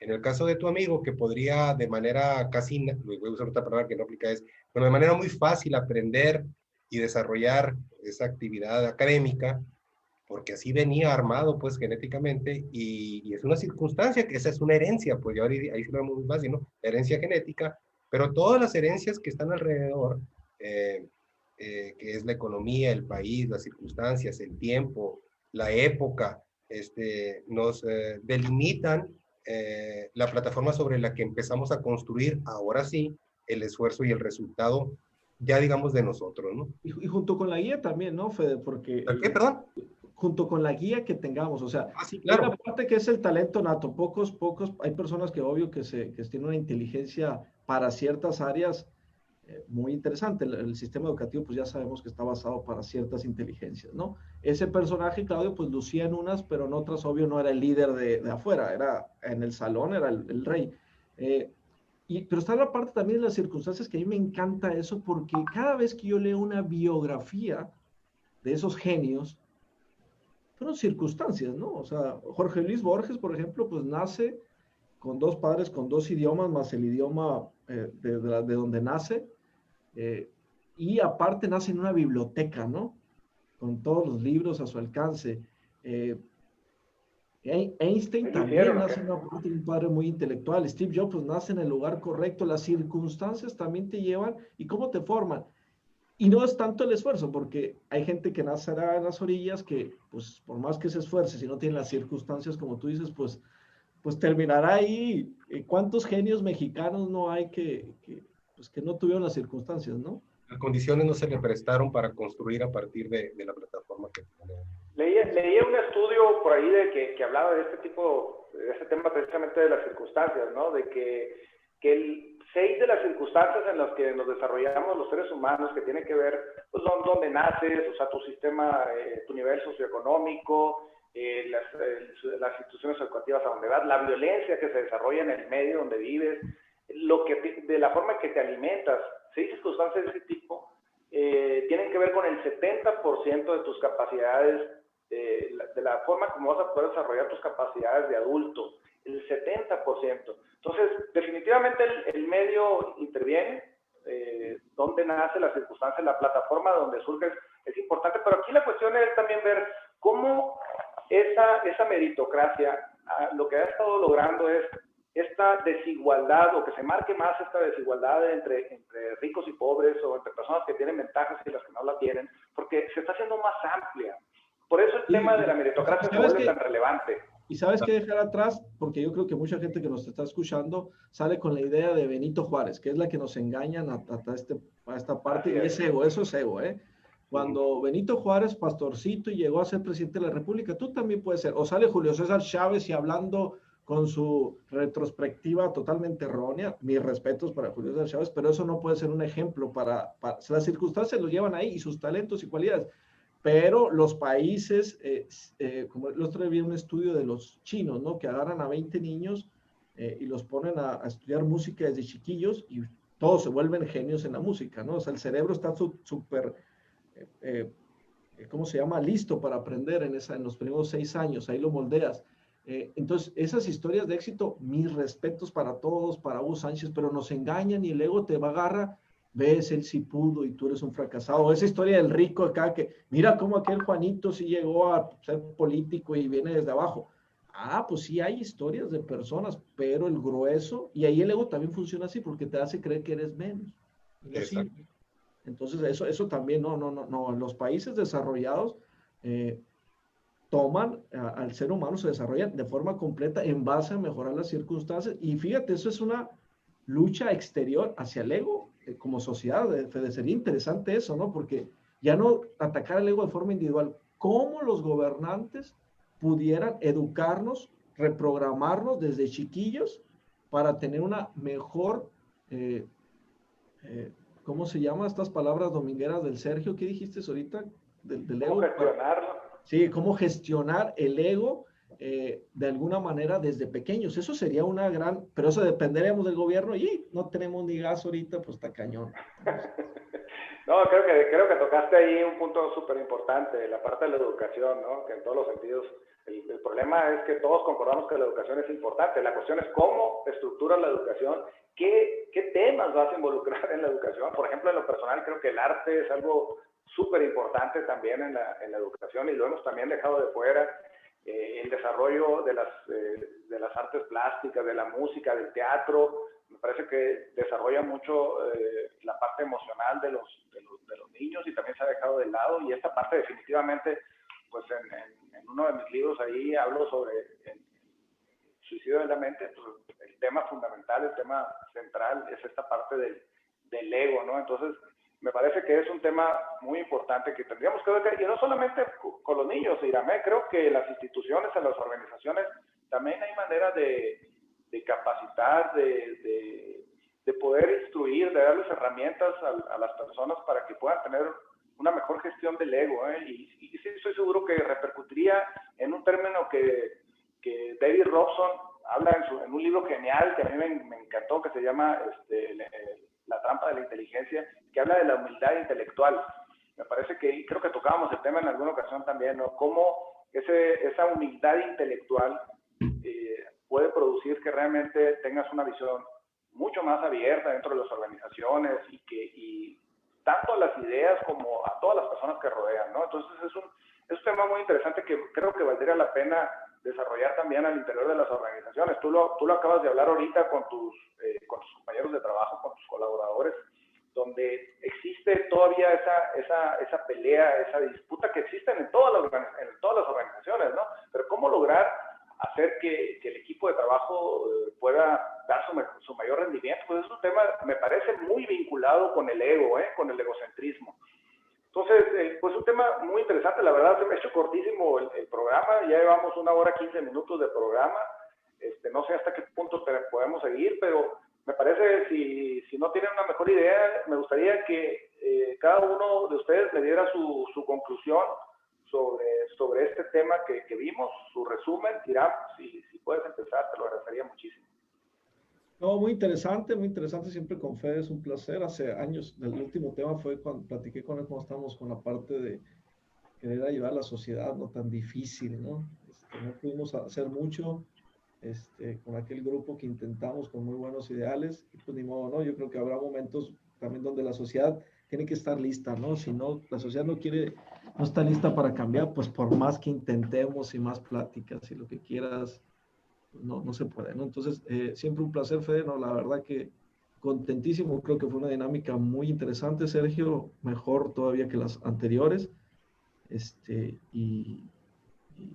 En el caso de tu amigo, que podría de manera casi, voy a usar otra palabra que no aplica, pero de manera muy fácil aprender y desarrollar esa actividad académica, porque así venía armado, pues, genéticamente, y es una circunstancia, que esa es una herencia, pues, y ahora ahí sí lo vemos muy fácil, ¿no? La herencia genética, pero todas las herencias que están alrededor, que es la economía, el país, las circunstancias, el tiempo, la época, nos delimitan la plataforma sobre la que empezamos a construir, ahora sí, el esfuerzo y el resultado, ya digamos, de nosotros, ¿no? Y junto con la guía también, ¿no, Fede? Porque ¿Qué? Perdón. Junto con la guía que tengamos, o sea, sí, claro. Hay una parte que es el talento nato, pocos, hay personas que obvio que tienen una inteligencia para ciertas áreas muy interesante. El sistema educativo, pues ya sabemos que está basado para ciertas inteligencias, ¿no? Ese personaje, Claudio, pues lucía en unas, pero en otras, obvio, no era el líder de afuera, era en el salón, era el rey. Pero está la parte también de las circunstancias, que a mí me encanta eso, porque cada vez que yo leo una biografía de esos genios, fueron circunstancias, ¿no? O sea, Jorge Luis Borges, por ejemplo, pues nace con dos padres, con dos idiomas, más el idioma de donde nace, y aparte nace en una biblioteca, ¿no? Con todos los libros a su alcance. Einstein también nace en un padre muy intelectual. Steve Jobs pues, nace en el lugar correcto. Las circunstancias también te llevan y cómo te forman. Y no es tanto el esfuerzo, porque hay gente que nacerá en las orillas que, pues, por más que se esfuerce, si no tiene las circunstancias, como tú dices, pues terminará ahí. ¿Cuántos genios mexicanos no hay que no tuvieron las circunstancias, no? Las condiciones no se le prestaron para construir a partir de la plataforma que tenemos. Leía un estudio por ahí que hablaba de este tema precisamente de las circunstancias, ¿no? De que 6 de las circunstancias en las que nos desarrollamos los seres humanos, que tienen que ver, pues, dónde naces, o sea, tu sistema, tu nivel socioeconómico, las instituciones educativas a donde vas, la violencia que se desarrolla en el medio donde vives, de la forma en que te alimentas. 6 circunstancias de ese tipo tienen que ver con el 70% de tus capacidades, de la forma como vas a poder desarrollar tus capacidades de adulto, el 70%. Entonces, definitivamente el medio interviene, donde nace la circunstancia, la plataforma donde surge es importante, pero aquí la cuestión es también ver cómo esa meritocracia, lo que ha estado logrando es esta desigualdad, o que se marque más esta desigualdad entre ricos y pobres, o entre personas que tienen ventajas y las que no la tienen, porque porque se está haciendo más amplia. Por eso el Sí, tema de la meritocracia se vuelve tan relevante. Y sabes qué dejar atrás, porque yo creo que mucha gente que nos está escuchando sale con la idea de Benito Juárez, que es la que nos engañan a esta parte, y es ego, eso es ego, ¿eh? Cuando Benito Juárez, pastorcito, y llegó a ser presidente de la República, tú también puedes ser. O sale Julio César Chávez y hablando con su retrospectiva totalmente errónea, mis respetos para Julio César Chávez, pero eso no puede ser un ejemplo las circunstancias lo llevan ahí y sus talentos y cualidades. Pero los países, como el otro día vi un estudio de los chinos, ¿no? Que agarran a 20 niños y los ponen a estudiar música desde chiquillos y todos se vuelven genios en la música, ¿no? O sea, el cerebro está súper, ¿cómo se llama? Listo para aprender en los primeros 6 años, ahí lo moldeas. Entonces, esas historias de éxito, mis respetos para todos, para Hugo Sánchez, pero nos engañan y el ego te va a agarrar. Ves, él sí pudo y tú eres un fracasado. Esa historia del rico acá que, mira cómo aquel Juanito sí llegó a ser político y viene desde abajo. Ah, pues sí hay historias de personas, pero el grueso, y ahí el ego también funciona así porque te hace creer que eres menos. No sirve. Entonces, eso también, no. En los países desarrollados toman al ser humano, se desarrollan de forma completa en base a mejorar las circunstancias. Y fíjate, eso es una lucha exterior hacia el ego como sociedad. Fede, sería interesante eso, ¿no? Porque ya no atacar el ego de forma individual, cómo los gobernantes pudieran educarnos, reprogramarnos desde chiquillos para tener una mejor, ¿cómo se llama estas palabras domingueras del Sergio? ¿Qué dijiste ahorita? Del ego. ¿Cómo gestionarlo? Sí, cómo gestionar el ego de alguna manera desde pequeños. Eso sería una gran, pero eso dependeríamos del gobierno y no tenemos ni gas ahorita, pues está cañón. No, creo que tocaste ahí un punto súper importante, la parte de la educación, ¿no? Que en todos los sentidos, el problema es que todos concordamos que la educación es importante. La cuestión es cómo estructuras la educación, qué temas vas a involucrar en la educación. Por ejemplo, en lo personal creo que el arte es algo súper importante también en la educación y lo hemos también dejado de fuera. El desarrollo de las artes plásticas, de la música, del teatro, me parece que desarrolla mucho la parte emocional de los niños y también se ha dejado de lado, y esta parte definitivamente, pues en uno de mis libros ahí hablo sobre el suicidio de la mente. Pues el tema fundamental, el tema central es esta parte del ego, ¿no? Entonces, me parece que es un tema muy importante que tendríamos que ver, y no solamente con los niños, Iramé, creo que las instituciones, en las organizaciones, también hay manera de capacitar, de poder instruir, de darles herramientas a las personas para que puedan tener una mejor gestión del ego, ¿eh? Y sí estoy seguro que repercutiría en un término que David Robson habla en un libro genial que a mí me encantó, que se llama La trampa de la inteligencia, que habla de la humildad intelectual. Me parece que, creo que tocábamos el tema en alguna ocasión también, ¿no? Cómo esa humildad intelectual puede producir que realmente tengas una visión mucho más abierta dentro de las organizaciones y tanto a las ideas como a todas las personas que rodean, ¿no? Entonces es un tema muy interesante que creo que valdría la pena desarrollar también al interior de las organizaciones. Tú lo acabas de hablar ahorita con tus compañeros de trabajo, con tus colaboradores, donde existe todavía esa pelea, esa disputa que existen en todas las organizaciones, ¿no? Pero ¿cómo lograr hacer que el equipo de trabajo pueda dar su mayor rendimiento? Pues es un tema, me parece, muy vinculado con el ego, con el egocentrismo. Entonces, pues un tema muy interesante. La verdad se me ha hecho cortísimo el programa, ya llevamos 1 hora 15 minutos de programa. No sé hasta qué punto podemos seguir, pero me parece, si no tienen una mejor idea, me gustaría que cada uno de ustedes me diera su conclusión sobre este tema que vimos, su resumen. Irán, si puedes empezar, te lo agradecería muchísimo. No, muy interesante siempre con Fede, es un placer. Hace años, el último tema fue cuando platiqué con él, cómo estamos con la parte de querer ayudar a la sociedad, no tan difícil, ¿no? No pudimos hacer mucho con aquel grupo que intentamos con muy buenos ideales, y pues ni modo, ¿no? Yo creo que habrá momentos también donde la sociedad tiene que estar lista, ¿no? Si no, la sociedad no está lista para cambiar, pues por más que intentemos y más pláticas y lo que quieras, no se puede, ¿no? Entonces, siempre un placer, Fede, ¿no? La verdad que contentísimo, creo que fue una dinámica muy interesante, Sergio, mejor todavía que las anteriores. Y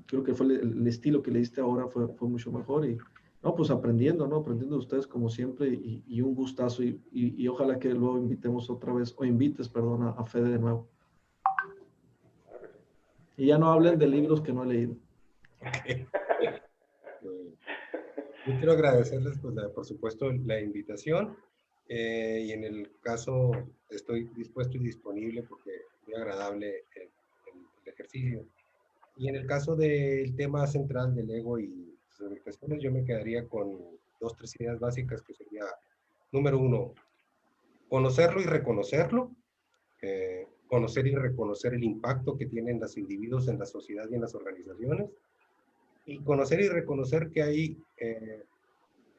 creo que fue el estilo que le diste ahora fue mucho mejor. Y no, pues aprendiendo, ¿no? Aprendiendo de ustedes como siempre y un gustazo. Y ojalá que luego invitemos otra vez, o invites, perdón, a Fede de nuevo. Y ya no hablen de libros que no he leído. Yo quiero agradecerles, pues, por supuesto, la invitación. Y en el caso, estoy dispuesto y disponible porque es muy agradable el ejercicio. Y en el caso del tema central del ego y sus afectaciones, yo me quedaría con 2, 3 ideas básicas que sería, número 1, conocerlo y reconocerlo. Conocer y reconocer el impacto que tienen los individuos en la sociedad y en las organizaciones. Y conocer y reconocer que hay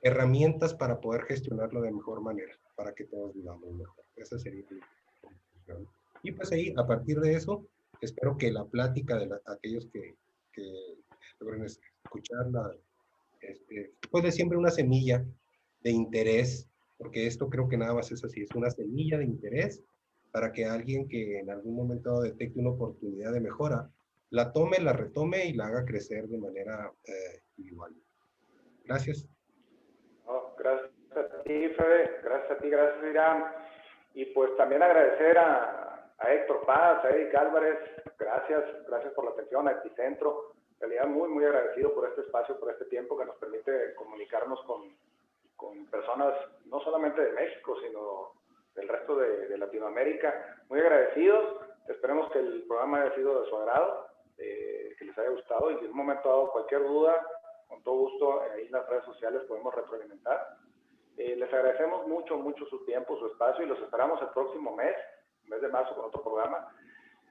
herramientas para poder gestionarlo de mejor manera, para que todos vivamos mejor. Esa sería mi conclusión. Y pues ahí, a partir de eso, espero que la plática de aquellos que logren escucharla, pues le siembre una semilla de interés, porque esto creo que nada más es así, es una semilla de interés para que alguien que en algún momento detecte una oportunidad de mejora, la tome, la retome y la haga crecer de manera individual. Gracias. No, gracias a ti, Fede, gracias a ti, gracias, Irán. Y pues también agradecer a Héctor Paz, a Eric Álvarez, gracias por la atención, a Epicentro. En realidad muy agradecido por este espacio, por este tiempo que nos permite comunicarnos con personas no solamente de México, sino del resto de Latinoamérica. Muy agradecidos, esperemos que el programa haya sido de su agrado, que les haya gustado y si en un momento dado cualquier duda, con todo gusto, ahí en las redes sociales podemos retroalimentar. Les agradecemos mucho su tiempo, su espacio y los esperamos el próximo mes de marzo con otro programa.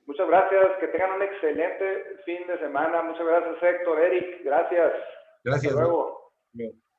Muchas gracias, que tengan un excelente fin de semana. Muchas gracias, Héctor, Eric, gracias. Gracias. Hasta luego. Bien.